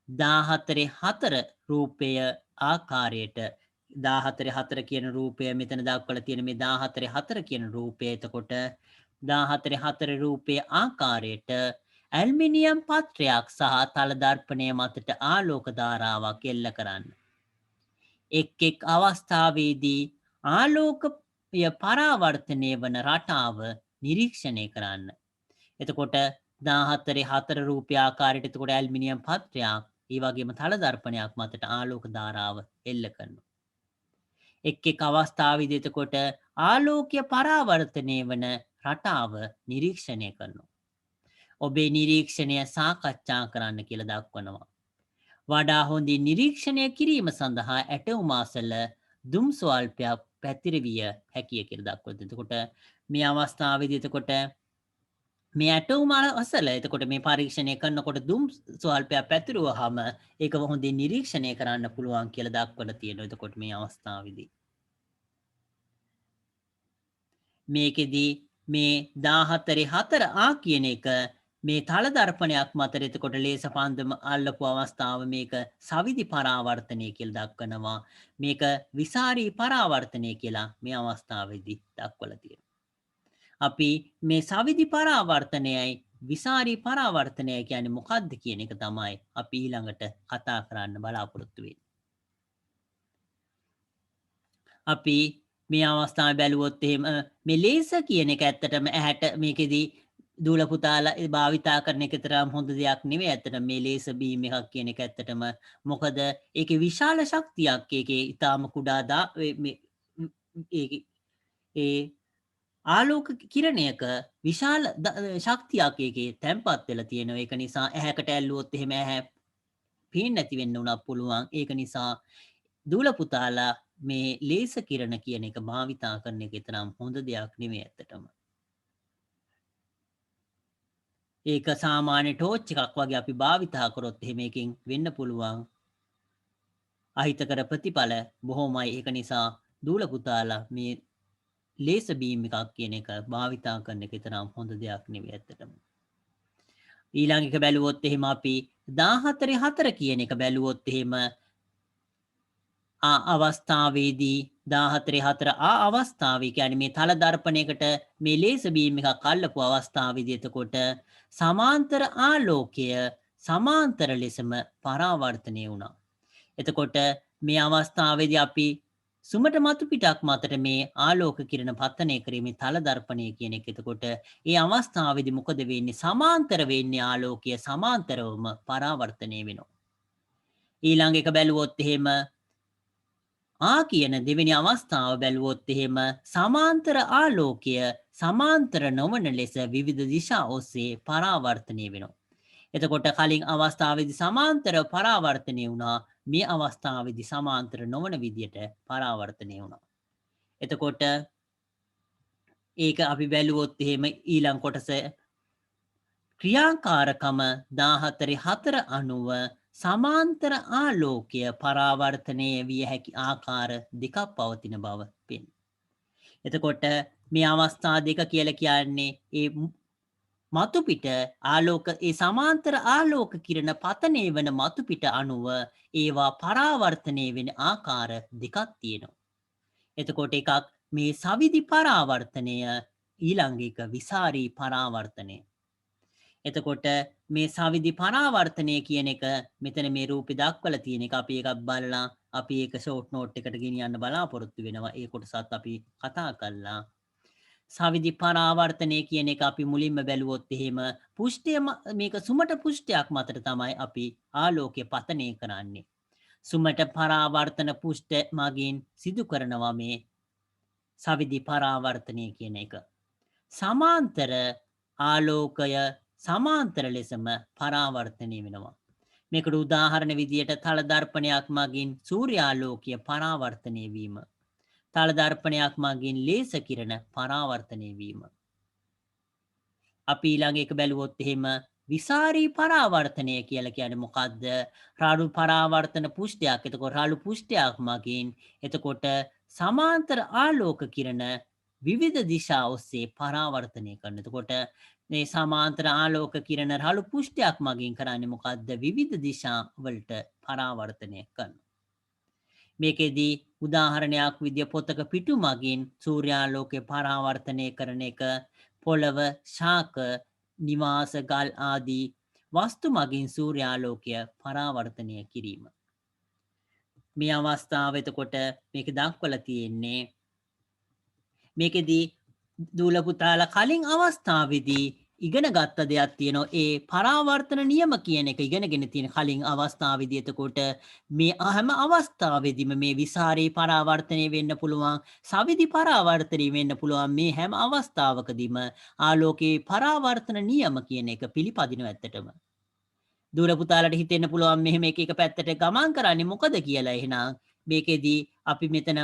14 රූපය ආකාරයට 14 කියන රූපය මෙතන දක්වලා තියෙන මේ 14 කියන රූපය. එතකොට 14 රූපයේ ආකාරයට ඇල්මිනියම් පත්‍රයක් සහ තල දර්පණය මතට ආලෝක ධාරාවක් එල්ල කරන්න. එක් අවස්ථාවේදී ආලෝකය පරාවර්තනය වන රටාව නිරීක්ෂණය කරන්න. එතකොට 14 4 රූපී ආකාරයට එතකොට ඇල්මිනියම් පත්‍රයක් ඒ වගේම තල දර්පණයක් මතට ආලෝක ධාරාව එල්ල කරනවා. එක් අවස්ථාවේදී එතකොට ආලෝකය පරාවර්තනය වන රටාව නිරීක්ෂණය කරනවා. ඔබේ නිරීක්ෂණය සාකච්ඡා කරන්න කියලා දක්වනවා. වඩා හොඳින් නිරීක්ෂණය කිරීම සඳහා ඇටවුම් අසල දුම් ස්වල්පයක් පැතිරවිය හැකිය කියලා දක්වනවා. එතකොට මේ අවස්ථාවේදී එතකොට මේ ඇටවුම අසල එතකොට මේ පරීක්ෂණය කරනකොට දුම් ස්වල්පයක් පැතිරුවහම ඒක හොඳින් නිරීක්ෂණය කරන්න පුළුවන් කියලා දක්වලා තියෙනවා. එතකොට මේ අවස්ථාවේදී මේකෙදී මේ 14 කියන එක මේ තල දර්පණයක් මතට එතකොට ලේස පන්දම අල්ලපු අවස්ථාව මේක සවිදි පරාවර්තනය කියලා දක්වනවා. මේක විසාරී පරාවර්තනය කියලා මේ අවස්ථාවේදී දක්වලා තියෙනවා. අපි මේ සවිදි පරාවර්තනයයි විසාරී පරාවර්තනය කියන්නේ මොකක්ද කියන එක තමයි අපි ඊළඟට කතා කරන්න බලාපොරොත්තු වෙන්නේ. අපි මේ අවස්ථාව බැලුවොත් එහෙම මේ ලේස කියන එක ඇත්තටම ඇහැට මේකෙදී දූල පුතාලා භාවිතා කරන එක තරම් හොඳ දෙයක් නෙවෙයි. ඇත්තටම මේ ලේස බීම් එකක් කියන එක ඇත්තටම මොකද ඒකේ විශාල ශක්තියක් ඒකේ ඊටාම කුඩා ඒ ආලෝක කිරණයක විශාල ශක්තියක් ඒකේ තැන්පත් වෙලා තියෙනවා. ඒක නිසා ඇහැකට ඇල්ලුවොත් එහෙම ඇහැ පේන්නේ නැති වෙන්න උනත් පුළුවන්. ඒක නිසා දූල පුතාලා මේ ලේස කිරණ කියන එක භාවිතා කරන එක තරම් හොඳ දෙයක් නෙවෙයි ඇත්තටම. ඒක සාමාන්‍ය ටෝච් එකක් වගේ අපි භාවිතා කරොත් එහෙම එකකින් වෙන්න පුළුවන් අහිතකර ප්‍රතිඵල බොහොමයි. ඒක නිසා දූල පුතාලා මේ ලේස බීම් එකක් කියන එක භාවිතා කරන එක තරම් හොඳ දෙයක් නෙවෙයි ඇත්තටම. ඊළඟ එක බැලුවොත් එහෙම අපි 14 කියන එක බැලුවොත් එහෙම අවස්ථාවේදී 14 අවස්ථාවේ කියන්නේ මේ තල දර්පණයකට මේ ලේස බීම් එකක් අල්ලපු අවස්ථාවේදී එතකොට සමාන්තර ආලෝකය සමාන්තර ලෙසම පරාවර්තනය වුණා. එතකොට මේ අවස්ථාවේදී අපි සුමට මතු පිටක් මතට මේ ආලෝක කිරණ පත්තනය කිරීමේ තල දර්පණය කියන එක. එතකොට ඒ අවස්ථාවේදී මොකද වෙන්නේ? සමාන්තර වෙන්නේ ආලෝකය සමාන්තරවම පරාවර්තනය වෙනවා. ඊළඟ එක බැලුවොත් එහෙම කියන දෙවෙනි අවස්ථාව බැලුවොත් එහෙම සමාන්තර ආලෝකය සමාන්තර නොවන ලෙස විවිධ දිශා ඔස්සේ පරාවර්තනය වෙනවා. එතකොට කලින් අවස්ථාවේදී සමාන්තර පරාවර්තනය වුණා. මේ අවස්ථාවේදී සමාන්තර නොවන විදියට පරාවර්තනය වුණා. එතකොට ඒක අපි බැලුවොත් එහෙම ඊළඟ කොටස ක්‍රියාකාරකම 14 අනුව සමාන්තර ආලෝකය පරාවර්තනය විය හැකි ආකාර දෙකක් පවතින බව පෙනේ. එතකොට මේ අවස්ථා දෙක කියලා කියන්නේ ඒ මතු පිට ආලෝක ඒ සමාන්තර ආලෝක කිරණ පතනය වන මතු පිට අනුව ඒවා පරාවර්තනය වෙන ආකාර දෙකක් තියෙනවා. එතකොට එකක් මේ සවිදි පරාවර්තනය ඊළඟ එක විසාරී පරාවර්තනය. එතකොට මේ සවිදි පරාවර්තනය කියන එක මෙතන මේ රූපේ දක්වලා තියෙන එක අපි එකක් බලලා අපි ඒක ෂෝට් නෝට් එකට ගෙනියන්න බලාපොරොත්තු වෙනවා. ඒ කොටසත් අපි කතා කළා. සවිදි පරාවර්තනය කියන එක අපි මුලින්ම බැලුවොත් එහෙම පුෂ්ඨය මේක සුමට පුෂ්ඨයක් මතට තමයි අපි ආලෝකය පතනය කරන්නේ. සුමට පරාවර්තන පුෂ්ඨ මගින් සිදු කරනවා මේ සවිදි පරාවර්තනය කියන එක. සමාන්තර ආලෝකය සමාන්තර ලෙසම පරාවර්තනය වෙනවා. මේකට උදාහරණ විදියට තල දර්පණයක් මගින් සූර්යාලෝකය පරාවර්තනය වීම. තල දර්පණයක් මගින් ලේස කිරණ පරාවර්තනය වීම. අපි ඊළඟ එක බැලුවොත් එහෙම විසාරී පරාවර්තනය කියලා කියන්නේ මොකද්ද? රාළු පරාවර්තන පුෂ්ඨයක්. එතකොට රාළු පුෂ්ඨයක් මගින් එතකොට සමාන්තර ආලෝක කිරණ විවිධ දිශා ඔස්සේ පරාවර්තනය කරන. එතකොට මේ සමාන්තර ආලෝක කිරණ රාළු පුෂ්ඨයක් මගින් කරන්නේ මොකද්ද? විවිධ දිශා වලට පරාවර්තනය කරනවා. මේකෙදී උදාහරණයක් විදිය පොතක පිටු මගින් සූර්යාලෝකය පරාවර්තනය කරන එක, පොළව, ශාක, නිවාස, ගල් ආදී වස්තු මගින් සූර්යාලෝකය පරාවර්තනය කිරීම. මේ අවස්ථාව එතකොට මේක දක්වලා තියෙන්නේ මේකෙදී දූල පුතාලා කලින් අවස්ථාවේදී ඉගෙන ගත්ත දෙයක් තියෙනවා. ඒ පරාවර්තන නියම කියන එක ඉගෙනගෙන තියෙන කලින් අවස්ථාවේදී එතකොට මේ හැම අවස්ථාවෙදීම මේ විසාරේ පරාවර්තනය වෙන්න පුළුවන්. සවිදි පරාවර්තනය වෙන්න පුළුවන්. මේ හැම අවස්ථාවකදීම ආලෝකයේ පරාවර්තන නියම කියන එක පිළිපදිනවා ඇත්තටම. දුර පුතාලට හිතෙන්න පුළුවන් මෙහෙම එක පැත්තට ගමන් කරන්නේ මොකද කියලා. එහෙනම් මේකෙදී අපි මෙතන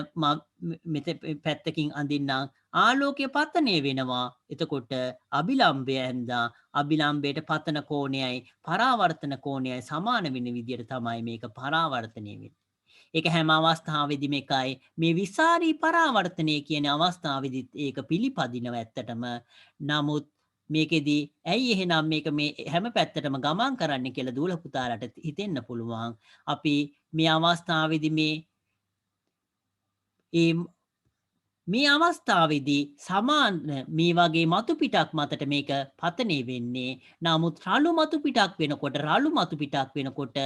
පැත්තකින් අඳින්නම් ආලෝකයේ පතනය වෙනවා. එතකොට අභිලම්භය ඇඳා අභිලම්භයට පතන කෝණයයි පරාවර්තන කෝණයයි සමාන වෙන විදිහට තමයි මේක පරාවර්තනය වෙන්නේ. ඒක හැම අවස්ථාවෙදිම එකයි. මේ විසාරී පරාවර්තනය කියන අවස්ථාවේදීත් ඒක පිළිපදිනවා ඇත්තටම. නමුත් මේකෙදී ඇයි එහෙනම් මේක මේ හැම පැත්තටම ගමන් කරන්න කියලා දූල පුතාලට හිතෙන්න පුළුවන්. අපි මේ අවස්ථාවේදී මේ අවස්ථාවේදී සමාන මේ වගේ මතු පිටක් මතට මේක පතනය වෙන්නේ. නමුත් රළු මතු පිටක් වෙනකොට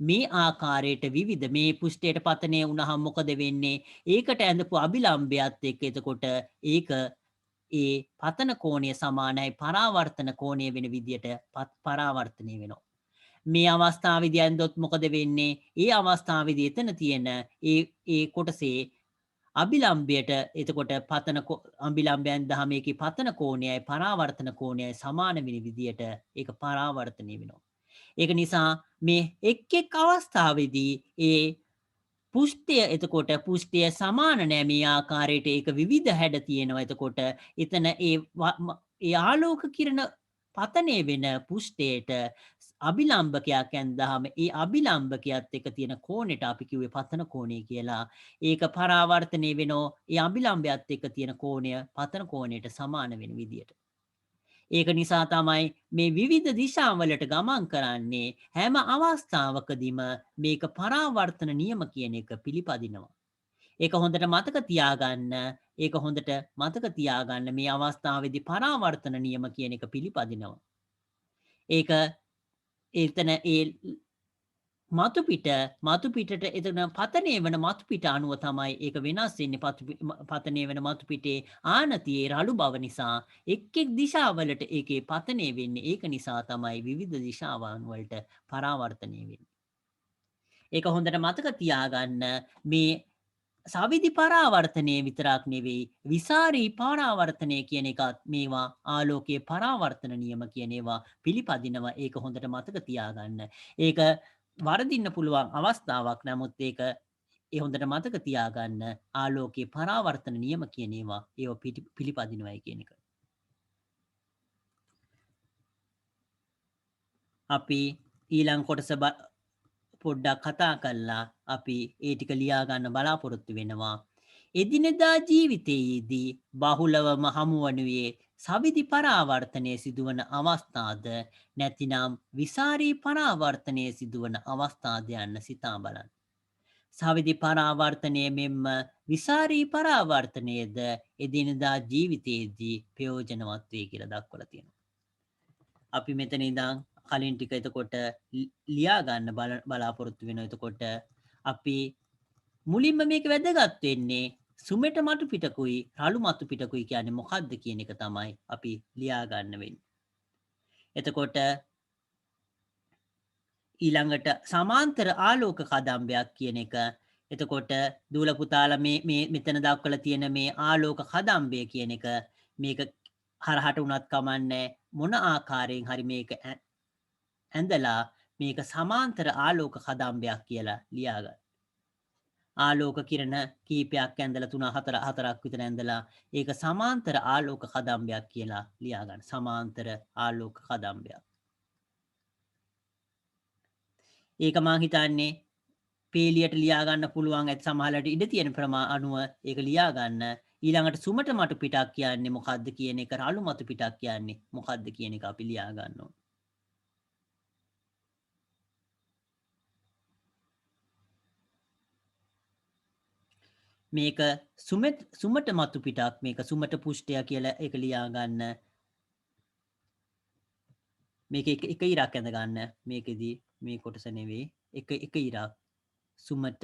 මේ ආකාරයට විවිධ මේ පුෂ්ඨයට පතනය වුණාම මොකද වෙන්නේ? ඒකට ඇඳපු අභිලම්භයත් එක්ක එතකොට ඒක ඒ පතන කෝණය සමානයි පරාවර්තන කෝණය වෙන විදියට පරාවර්තනය වෙනවා. මේ අවස්ථාවේදී ඇඳොත් මොකද වෙන්නේ? ඒ අවස්ථාවේදී එතන තියෙන ඒ කොටසේ අභිලම්භයට එතකොට පතන අභිලම්භයන් දහම ඒකේ පතන කෝණයයි පරාවර්තන කෝණයයි සමාන වෙන විදියට ඒක පරාවර්තනය වෙනවා. ඒක නිසා මේ එක් අවස්ථාවේදී ඒ පුෂ්ඨය එතකොට පුෂ්ඨය සමාන නෑ මේ ආකාරයට ඒක විවිධ හැඩ තියෙනවා. එතකොට එතන ඒ ආලෝක කිරණ පතනය වෙන පුෂ්ඨයට අභිලම්භකයක් ඇන්දාම ඒ අභිලම්භකයත් එක්ක තියෙන කෝණයට අපි කිව්වේ පතන කෝණය කියලා. ඒක පරාවර්තනය වෙනෝ ඒ අභිලම්භයත් එක්ක තියෙන කෝණය පතන කෝණයට සමාන වෙන විදියට. ඒක නිසා තමයි මේ විවිධ දිශාවලට ගමන් කරන්නේ හැම අවස්ථාවකදීම මේක පරාවර්තන නියම කියන එක පිළිපදිනවා. ඒක හොඳට මතක තියාගන්න මේ අවස්ථාවේදී පරාවර්තන නියම කියන එක පිළිපදිනවා. ඒක එතන ඒ මතු පිටට එතන පතනය වෙන මතු පිට අනුව තමයි ඒක වෙනස් වෙන්නේ. පතනය වෙන මතු පිටේ ආනතියේ රළු බව නිසා එක් දිශාවලට ඒකේ පතනය වෙන්නේ. ඒක නිසා තමයි විවිධ දිශාවන් වලට පරාවර්තනය වෙන්නේ. ඒක හොඳට මතක තියාගන්න මේ සවිදි පරාවර්තනය විතරක් නෙවෙයි විසාරී පරාවර්තනය කියන එකත් මේවා ආලෝකයේ පරාවර්තන නියම කියන ඒවා පිළිපදිනවා. ඒක හොඳට මතක තියාගන්න. ඒක වරදින්න පුළුවන් අවස්ථාවක්. නමුත් ඒක හොඳට මතක තියාගන්න ආලෝකයේ පරාවර්තන නියම කියන ඒවා පිළිපදිනවයි කියන එක. අපි ඊළඟ කොටස පොඩ්ඩක් කතා කරලා අපි ඒ ටික ලියා ගන්න බලාපොරොත්තු වෙනවා. එදිනෙදා ජීවිතයේදී බහුලවම හමුවනුයේ සවිදි පරාවර්තනය සිදුවන අවස්ථාද නැතිනම් විසාරී පරාවර්තනය සිදුවන අවස්ථාද යන්න සිතා බලන්න. සවිදි පරාවර්තනය මෙන්ම විසාරී පරාවර්තනයද එදිනෙදා ජීවිතයේදී ප්‍රයෝජනවත් වේ කියලා දක්වලා තියෙනවා. අපි මෙතන ඉඳන් කලින් ටික එතකොට ලියා ගන්න බලාපොරොත්තු වෙනවා. එතකොට අපි මුලින්ම මේක වැදගත් වෙන්නේ සුමෙට මතු පිටකුයි රළු මතු පිටකුයි කියන්නේ මොකක්ද කියන එක තමයි අපි ලියා ගන්න වෙන්නේ. එතකොට ඊළඟට සමාන්තර ආලෝක කදම්බයක් කියන එක. එතකොට දූල පුතාලා මේ මෙතන දක්වලා තියෙන මේ ආලෝක කදම්බය කියන එක මේක හරහට උනත් කමන්නේ මොන ආකාරයෙන් හරි මේක ඇඳලා මේක සමාන්තර ආලෝක කදම්බයක් කියලා ලියා ගන්න. ආලෝක කිරණ කීපයක් ඇඳලා 3-4ක් විතර ඇඳලා ඒක සමාන්තර ආලෝක කදම්බයක් කියලා ලියා ගන්න. සමාන්තර ආලෝක කදම්බයක්. ඒක මම හිතන්නේ පේලියට ලියා ගන්න පුළුවන් ඇති සමහරවිට ඉඩ තියෙන අනුව ඒක ලියා ගන්න. ඊළඟට සුමට මතු පිටක් කියන්නේ මොකද්ද කියන එක රළු මතු පිටක් කියන්නේ මොකද්ද කියන එක අපි ලියා ගන්න ඕන. මේක සුමට මතු පිටක් මේක සුමට පුෂ්ඨය කියලා ඒක ලියා ගන්න. මේක එක ඉරක් ඇඳ ගන්න. මේකෙදි මේ කොටස නෙවෙයි එක ඉරක් සුමට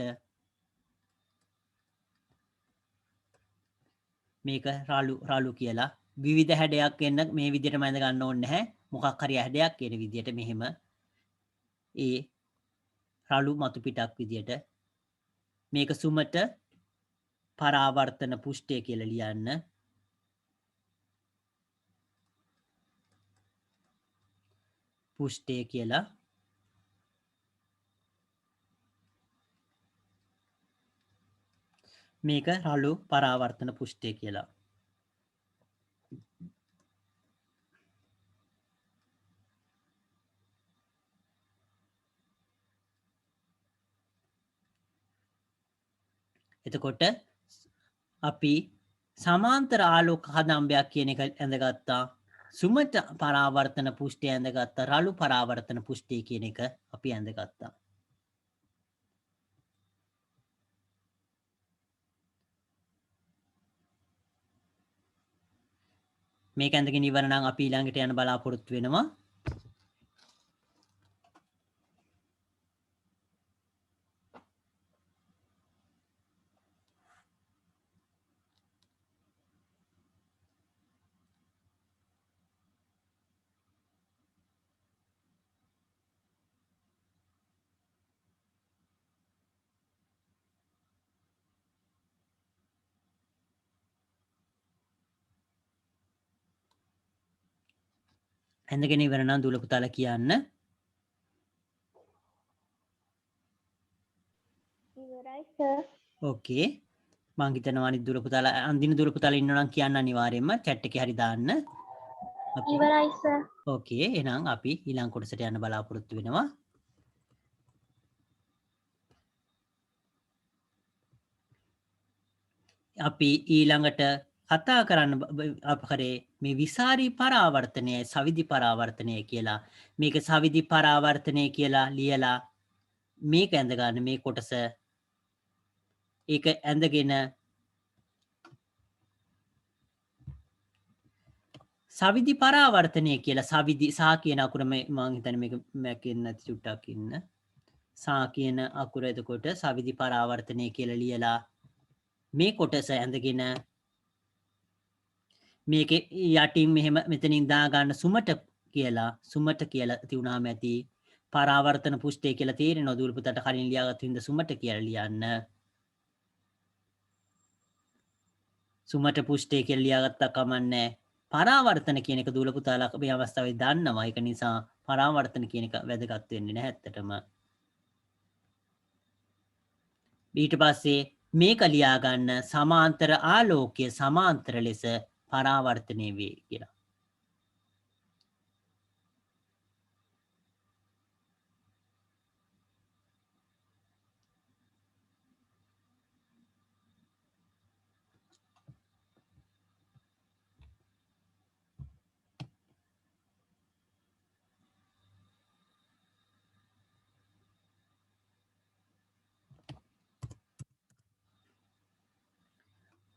මේක රළු කියලා විවිධ හැඩයක් එන්න මේ විදිහටම ඇඳ ගන්න ඕනේ නැහැ. මොකක් හරි හැඩයක් එන විදිහට මෙහෙම ඒ රළු මතු පිටක් විදිහට මේක සුමට පරාවර්තන පුෂ්ඨය කියලා ලියන්න. පුෂ්ඨය කියලා මේක රළු පරාවර්තන පුෂ්ඨය කියලා. එතකොට අපි සමාන්තර ආලෝක කදම්බයක් කියන එක ඇඳගත්තා. සුමට පරාවර්තන පුෂ්ඨය ඇඳගත්තා. රළු පරාවර්තන පුෂ්ඨය කියන එක අපි ඇඳගත්තා. මේක ඇඳගෙන ඉවර නම් අපි ඊළඟට යන බලාපොරොත්තු වෙනවා. ඇඳගෙන ඉවර නම් දුල පුතාලා කියන්න. ඉවරයි සර්. ඕකේ. මං හිතනවා අනිත් දුල පුතාලා අන්දින දුල පුතාලා ඉන්නවා නම් කියන්න අනිවාර්යයෙන්ම chat එකේ හරි දාන්න. ඉවරයි සර්. ඕකේ. එහෙනම් අපි ඊළඟ කොටසට යන්න බලාපොරොත්තු වෙනවා. අපි ඊළඟට කතා කරන්න අප කරේ මේ විසාරී පරාවර්තනයයි සවිදි පරාවර්තනය කියලා. මේක සවිදි පරාවර්තනය කියලා ලියලා මේක ඇඳ ගන්න මේ කොටස ඒක ඇඳගෙන සවිදි පරාවර්තනය කියලා සවිදි සා කියන අකුර මං හිතන්නේ මේක මැකෙන්නේ නැති චුට්ටක් ඉන්න. සා කියන අකුර එතකොට සවිදි පරාවර්තනය කියලා ලියලා මේ කොටස ඇඳගෙන මේක යටින් මෙහෙම මෙතනින් දාගන්න සුමට කියලා තියුණාම ඇති පරාවර්තන පුෂ්ඨය කියලා තේරෙනවා. දුල පුතට කලින් ලියාගත්තු හින්දා සුමට කියලා ලියන්න. සුමට පුෂ්ඨය කියලා ලියාගත්තා කමන්නේ. පරාවර්තන කියන එක දුල පුතාලා මේ අවස්ථාවේ දන්නවා. ඒක නිසා පරාවර්තන කියන එක වැදගත් වෙන්නේ නැහැ ඇත්තටම. ඊට පස්සේ මේක ලියා ගන්න සමාන්තර ආලෝකය සමාන්තර ලෙස පරාවර්තනය වේ කියලා.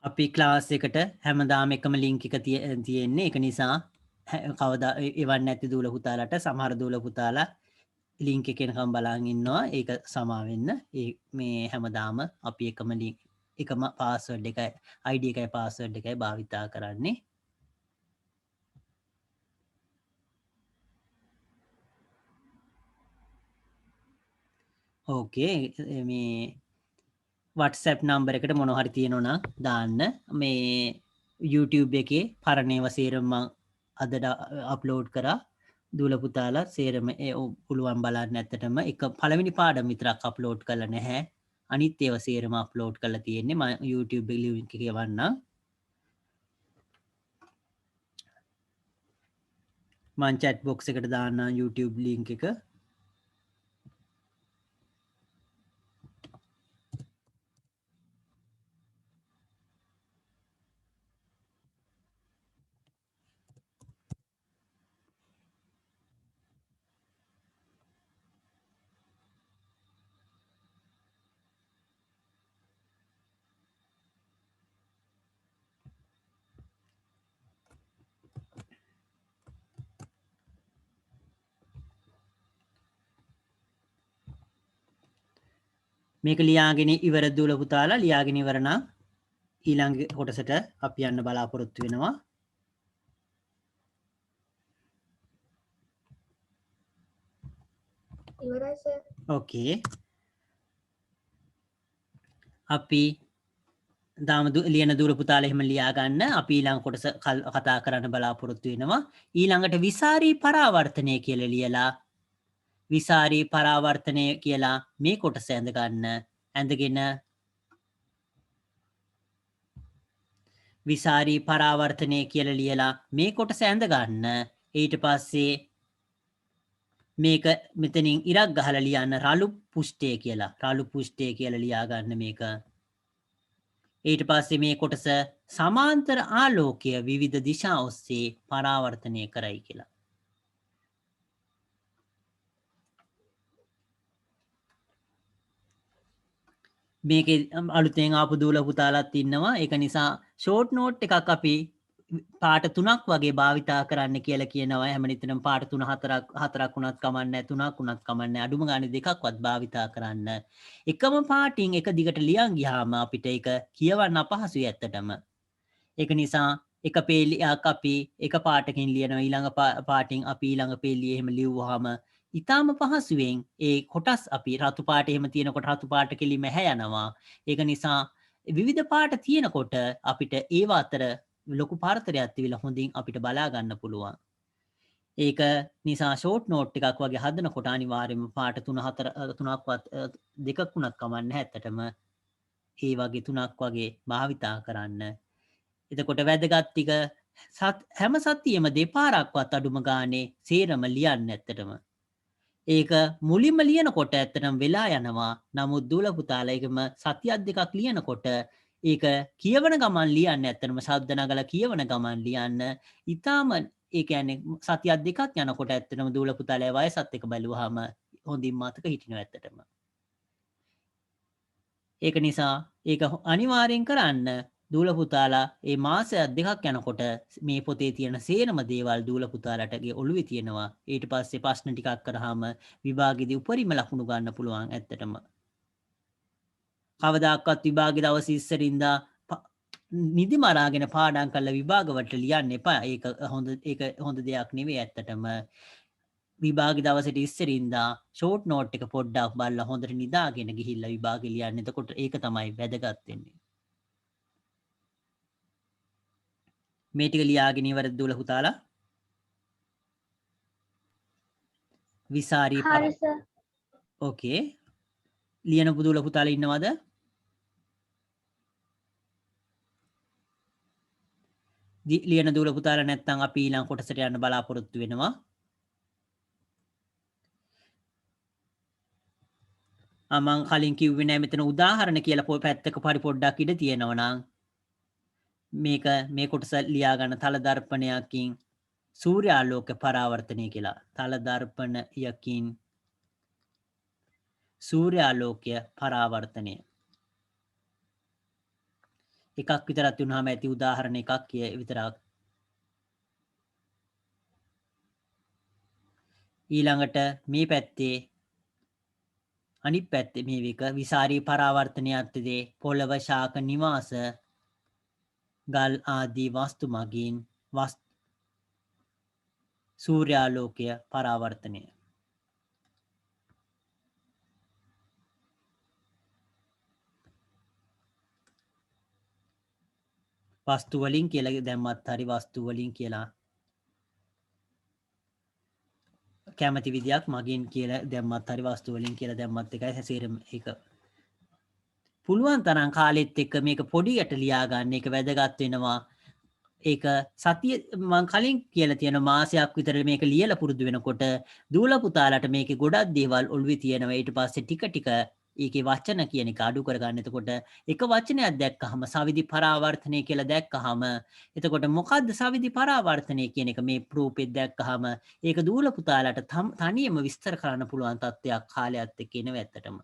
අපි ක්ලාස් එකට හැමදාම එකම ලින්ක් එක තියෙන්නේ. ඒක නිසා කවදා එවන්න නැති දූල පුතාලට සමහර දූල පුතාලා ලින්ක් එක එනකම් බලන් ඉන්නවා. ඒක සමා වෙන්න. මේ හැමදාම අපි එකම පාස්වර්ඩ් එකයි ID එකයි පාස්වර්ඩ් එකයි භාවිතා කරන්නේ. ඕකේ මේ WhatsApp නම්බර එකට මොනවා හරි තියෙනවා නම් දාන්න. මේ YouTube එකේ පරණේව සේරම මම අද අප්ලෝඩ් කරා. දූල පුතාලා සේරම පුළුවන් බලන්න. ඇත්තටම එක පළවෙනි පාඩම විතරක් අප්ලෝඩ් කරලා නැහැ. අනිත් ඒවා සේරම අප්ලෝඩ් කරලා තියෙන්නේ. මම YouTube එකේ link එක යවන්නම්. මම chat box එකට දාන්නම් YouTube link එක. මේක ලියාගෙන ඉවර දූල පුතාලා ලියාගෙන ඉවර නම් ඊළඟ කොටසට අපි යන්න බලාපොරොත්තු වෙනවා. ඉවරයි සර්. ඕකේ. අපි දාම ලියන දුර පුතාලා එහෙම ලියා ගන්න. අපි ඊළඟ කොටස කතා කරන්න බලාපොරොත්තු වෙනවා. ඊළඟට විසාරී පරාවර්තනය කියලා ලියලා විසාරී පරාවර්තනය කියලා මේ කොටස ඇඳ ගන්න. ඇඳගෙන විසාරී පරාවර්තනය කියලා ලියලා මේ කොටස ඇඳ ගන්න. ඊට පස්සේ මේක මෙතනින් ඉරක් ගහලා ලියන්න රළු පුෂ්ඨය කියලා. රළු පුෂ්ඨය කියලා ලියා ගන්න මේක. ඊට පස්සේ මේ කොටස සමාන්තර ආලෝකය විවිධ දිශා ඔස්සේ පරාවර්තනය කරයි කියලා. මේකේ අලුතෙන් ආපු දූල පුතාලත් ඉන්නවා. ඒක නිසා ෂෝට් නෝට් එකක් අපි පාට 3ක් වගේ භාවිතා කරන්න කියලා කියනවා. හැම නිතරම පාට 3 4ක් වුණත් කමන්නේ නැහැ. 3ක් වුණත් කමන්නේ නැහැ. අඩුම ගානේ 2ක්වත් භාවිතා කරන්න. එකම පාටින් එක දිගට ලියන් ගියාම අපිට ඒක කියවන්න අපහසුයි ඇත්තටම. ඒක නිසා එක පේලියක් අපි එක පාටකින් ලියනවා. ඊළඟ පාටින් අපි ඊළඟ පේලිය එහෙම ලියුවාම ඉතාම පහසුවෙන් ඒ කොටස් අපි රතු පාට එහෙම තියෙනකොට රතු පාට කෙලිම හැ යනවා. ඒක නිසා විවිධ පාට තියෙනකොට අපිට ඒව අතර ලොකු පාරතරයක් තිබිලා හොඳින් අපිට බලා ගන්න පුළුවන්. ඒක නිසා ෂෝට් නෝට් එකක් වගේ හදනකොට අනිවාර්යයෙන්ම පාට 3ක්වත් 2ක් වුණත් කමන්නේ නැහැ ඇත්තටම. ඒ වගේ 3ක් වගේ භාවිතා කරන්න. එතකොට වැදගත් ටික හැම සතියෙම දෙපාරක්වත් අඩුම ගානේ සේරම ලියන්න ඇත්තටම. ඒක මුලින්ම ලියනකොට ඇත්තටම වෙලා යනවා. නමුත් දූල පුතාලා ඒකම සතියක් දෙකක් ලියනකොට ඒක කියවන ගමන් ලියන්න ඇත්තටම ශබ්ද නගලා කියවන ගමන් ලියන්න ඊටාම ඒ කියන්නේ සතියක් දෙකක් යනකොට ඇත්තටම දූල පුතාලා වයසත් එක බැලුවාම හොඳින් මතක හිටිනවා ඇත්තටම. ඒක නිසා ඒක අනිවාර්යෙන් කරන්න. දූල පුතාලා මේ මාසයක් දෙකක් යනකොට මේ පොතේ තියෙන සේරම දේවල් දූල පුතාලටගේ ඔළුවේ තියෙනවා. ඊට පස්සේ ප්‍රශ්න ටිකක් කරාම විභාගෙදී උපරිම ලකුණු ගන්න පුළුවන් ඇත්තටම. කවදාකවත් විභාගෙ දවස් ඉස්සරින්දා නිදි මරාගෙන පාඩම් කරලා විභාග වලට ලියන්න එපා. ඒක හොඳ දෙයක් නෙවෙයි ඇත්තටම. විභාග දවසට ඉස්සරින්දා ෂෝට් නෝට් එක පොඩ්ඩක් බලලා හොඳට නිදාගෙන ගිහිල්ලා විභාගෙ ලියන්න. එතකොට ඒක තමයි වැදගත් වෙන්නේ. මේ ටික ලියාගෙන ඉවරද දූල පුතාලා? විසාරී හරි සර්. ඕකේ. ලියන දූල පුතාලා ඉන්නවද? ලියන දූල පුතාලා නැත්නම් අපි ඊළඟ කොටසට යන්න බලාපොරොත්තු වෙනවා. මම කලින් කිව්වේ නෑ මෙතන උදාහරණ කියලා පැත්තක පොඩ්ඩක් ඉඳ තියෙනවා නම් මේක මේ කොටස ලියා ගන්න තල දර්පණයකින් සූර්යාලෝක පරාවර්තනය කියලා. තල දර්පණයකින් සූර්යාලෝකය පරාවර්තනය. එකක් විතරක් වුණාම ඇති උදාහරණ එකක් කිය විතරක්. ඊළඟට මේ පැත්තේ අනිත් පැත්තේ මේක විසාරී පරාවර්තනයත්දී පොළව ශාක නිවාස ගල් ආදී වස්තු මගින් සූර්යාලෝකය පරාවර්තනය. වස්තු වලින් කියලා දැම්මත් හරි වස්තු වලින් කියලා කැමති විදියක් මගින් කියලා දැම්මත් හරි වස්තු වලින් කියලා දැම්මත් එකයි හැසිරෙම එක. පුළුවන් තරම් කාලෙත් එක්ක මේක පොඩියට ලියා ගන්න එක වැදගත් වෙනවා. ඒක සතිය මම කලින් කියලා තියෙන මාසයක් විතර මේක ලියලා පුරුදු වෙනකොට දූල පුතාලට මේකේ ගොඩක් දේවල් ඔළුවේ තියෙනවා. ඊට පස්සේ ටික ටික ඒකේ වචන කියන එක අඩු කරගන්න. එතකොට එක වචනයක් දැක්කහම සවිදි පරාවර්තනය කියලා දැක්කහම එතකොට මොකද්ද සවිදි පරාවර්තනය කියන එක මේ ප්‍රූපෙත් දැක්කහම ඒක දූල පුතාලට තනියම විස්තර කරන්න පුළුවන් තත්ත්වයක් කාලයත් එක්ක එනවා ඇත්තටම.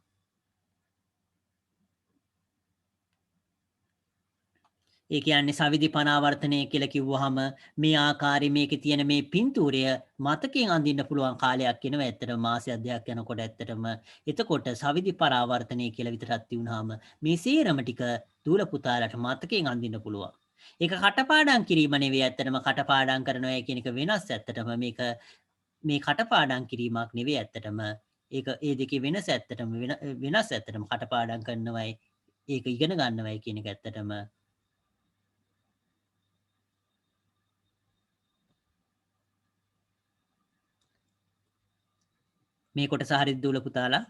ඒ කියන්නේ සවිදි පරාවර්තනය කියලා කිව්වහම මේ ආකාරයේ මේකේ තියෙන මේ පින්තූරය මතකයෙන් අඳින්න පුළුවන් කාලයක් එනවා ඇත්තටම මාසයක් දෙකක් යනකොට ඇත්තටම. එතකොට සවිදි පරාවර්තනය කියලා විතරක් තියුණාම මේ සේරම ටික දූල පුතාලට මතකයෙන් අඳින්න පුළුවන්. ඒක කටපාඩම් කිරීම නෙවෙයි ඇත්තටම කටපාඩම් කරනවා කියන එක වෙනස් ඇත්තටම මේක මේ කටපාඩම් කිරීමක් නෙවෙයි ඇත්තටම. ඒක ඒ දෙකේ වෙනස ඇත්තටම වෙනස් ඇත්තටම කටපාඩම් කරනවයි ඒක ඉගෙන ගන්නවයි කියන එක ඇත්තටම මේ කොටස හරිද දූල පුතාලා?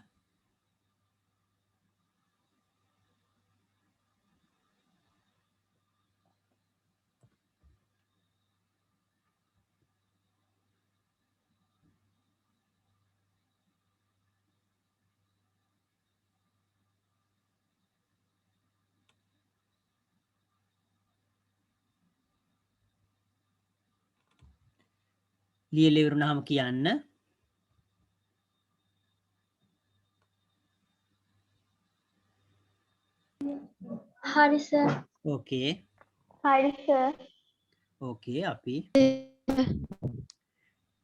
ලියලා ඉවරුනහම කියන්න. Hari sir. ඕකේ. Hari sir. ඕකේ අපි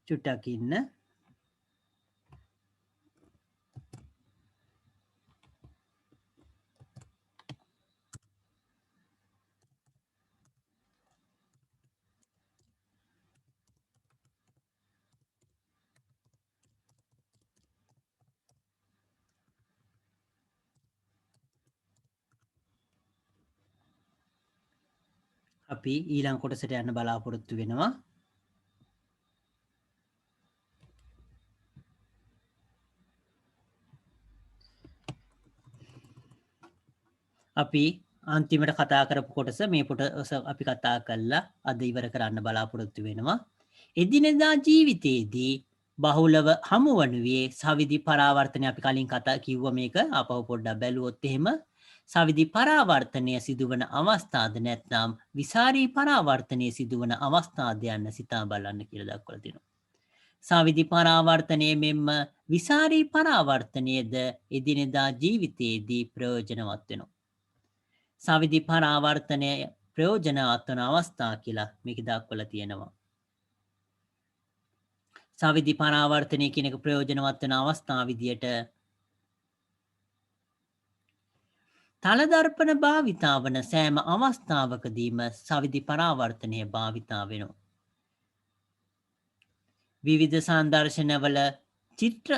චුට්ටක් ඉන්න. අපි ඊළඟ කොටසට යන්න බලාපොරොත්තු වෙනවා. අපි අන්තිමට කතා කරපු කොටස මේ කොටස අපි කතා කරලා අද ඉවර කරන්න බලාපොරොත්තු වෙනවා. එදිනෙදා ජීවිතයේදී බහුලව හමු වනුයේ සවිධි පරාවර්තනය අපි කලින් කතා කිව්ව මේක ආපහු පොඩ්ඩක් බැලුවොත් එහෙම සවිධි පරාවර්තනය සිදුවන අවස්ථාද නැත්නම් විසාරී පරාවර්තනය සිදුවන අවස්ථාද යන්න සිතා බලන්න කියලා දක්වලා තියෙනවා. සවිධි පරාවර්තනය මෙන්ම විසාරී පරාවර්තනයද එදිනෙදා ජීවිතයේදී ප්‍රයෝජනවත් වෙනවා. සවිධි පරාවර්තනය ප්‍රයෝජනවත් වන අවස්ථා කියලා මේක දක්වලා තියෙනවා. සවිධි පරාවර්තනය කියන එක ප්‍රයෝජනවත් වන අවස්ථා විදියට තලදර්පණ භාවිතා වන සෑම අවස්ථාවකදීම සවිධි පරාවර්තනය භාවිතා වෙනවා. විවිධ සංදර්ශනවල චිත්‍ර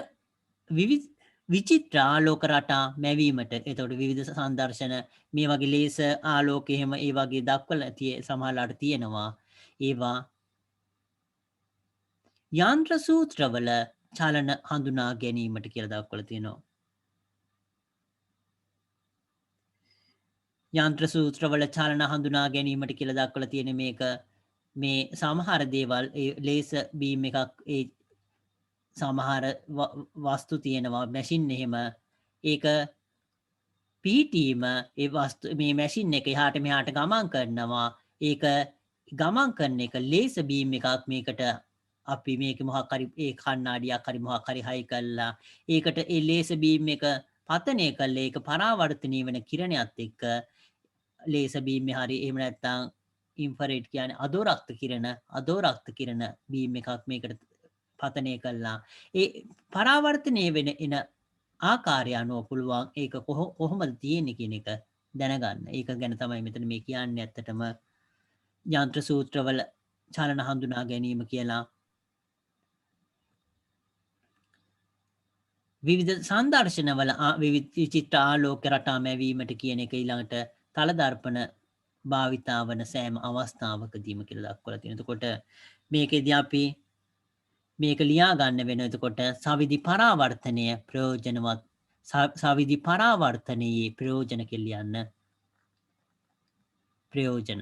විචිත්‍ර ආලෝක රටා මැවීමට එතකොට විවිධ සංදර්ශන මේ වගේ ලේස ආලෝක එහෙම ඒ වගේ දක්වලා සමහරලාට තියෙනවා. ඒවා යන්ත්‍ර සූත්‍රවල චලන හඳුනා ගැනීමට කියලා දක්වලා තියෙනවා. යන්ත්‍ර සූත්‍රවල චලන හඳුනා ගැනීමට කියලා දක්වලා තියෙන මේක මේ සමහර දේවල් ලේස බීම් එකක් ඒ සමහර වස්තු තියෙනවා මැෂින් එහෙම ඒක පිහිටීම ඒ වස්තු මේ මැෂින් එක එහාට මෙහාට ගමන් කරනවා ඒක ගමන් කරන එක ලේස බීම් එකක් මේකට අපි මේක මොකක් හරි ඒ කණ්ණාඩියක් හරි මොකක් හරි හයි කළා ඒකට ඒ ලේස බීම් එක පතනය කළා ඒක පරාවර්තනීය වෙන කිරණයත් එක්ක ලේස බීම් හරි එහෙම නැත්නම් ඉන්ෆ්‍රාරෙඩ් කියන්නේ අදෝරක්ත කිරණ බීම් එකක් මේකට පතනය කළා ඒ පරාවර්තනය වෙන එන ආකාරය අනුව පුළුවන් ඒක කොහොමද තියෙන්නේ කියන එක දැනගන්න. ඒක ගැන තමයි මෙතන මේ කියන්නේ ඇත්තටම යන්ත්‍ර සූත්‍රවල චලන හඳුනා ගැනීම කියලා. විවිධ සංදර්ශනවල විවිධ චිත්‍ර ආලෝක රටා මැවීමට කියන එක ඊළඟට තලදර්පණ භාවිතා වන සෑම අවස්ථාවකදීම කියලා දක්වලා තියෙනවා. එතකොට මේකෙදී අපි මේක ලියා ගන්න වෙන එතකොට සවිධි පරාවර්තනය ප්‍රයෝජනවත් සවිධි පරාවර්තනයේ ප්‍රයෝජන කියලා ලියන්න. ප්‍රයෝජන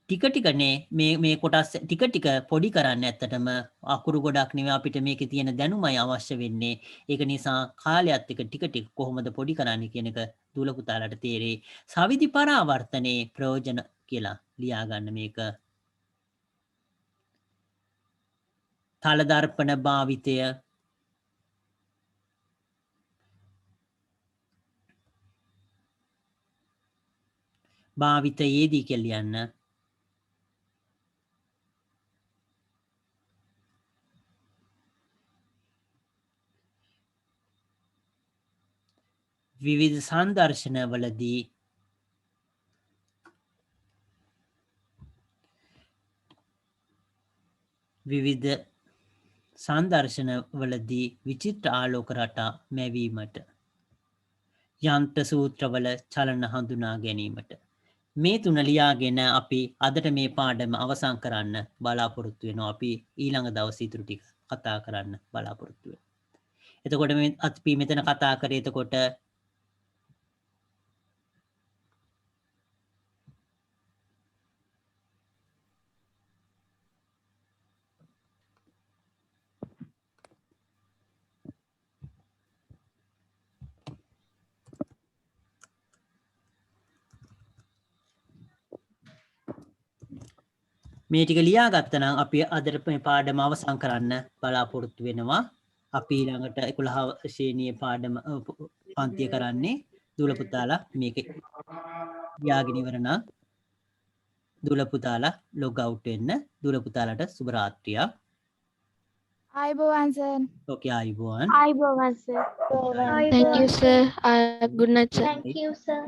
ටික ටිකනේ මේ කොටස් ටික ටික පොඩි කරන්න ඇත්තටම අකුරු ගොඩක් නෙවෙයි අපිට මේකේ තියෙන දැනුමයි අවශ්‍ය වෙන්නේ. ඒක නිසා කාලයත් එක්ක ටික ටික කොහොමද පොඩි කරන්නේ කියන එක දූල පුතාලට තේරෙයි. සවිධි පරාවර්තනයේ ප්‍රයෝජන කියලා ලියා ගන්න මේක. තලදර්පණ භාවිතය භාවිතයේදී කියලා ලියන්න. විවිධ සංදර්ශනවලදී විවිධ සංදර්ශනවලදී විචිත්‍ර ආලෝක රටා මැවීමට යන්ත්‍ර සූත්‍රවල චලන හඳුනා ගැනීමට මේ තුන ලියාගෙන අපි අදට මේ පාඩම අවසන් කරන්න බලාපොරොත්තු වෙනවා. අපි ඊළඟ දවසේ ඊටු ටික කතා කරන්න බලාපොරොත්තු වෙනවා. එතකොට මේ අපි මෙතන කතා කරේ එතකොට මේ ටික ලියා ගත්තනම් අපි අදට මේ පාඩම අවසන් කරන්න බලාපොරොත්තු වෙනවා. අපි ඊළඟට 11 ශ්‍රේණියේ පාඩම පන්තිය කරන්නේ දුල පුතාලා මේක ලියාගෙන ඉවර නම් දුල පුතාලා ලොග් අවුට් වෙන්න. දුල පුතාලට සුබ රාත්‍රියක්. ආයුබෝවන් සර්. ඕකේ ආයුබෝවන්. ආයිබෝවන් sir. Thank you, sir. Good night, sir. Thank you sir.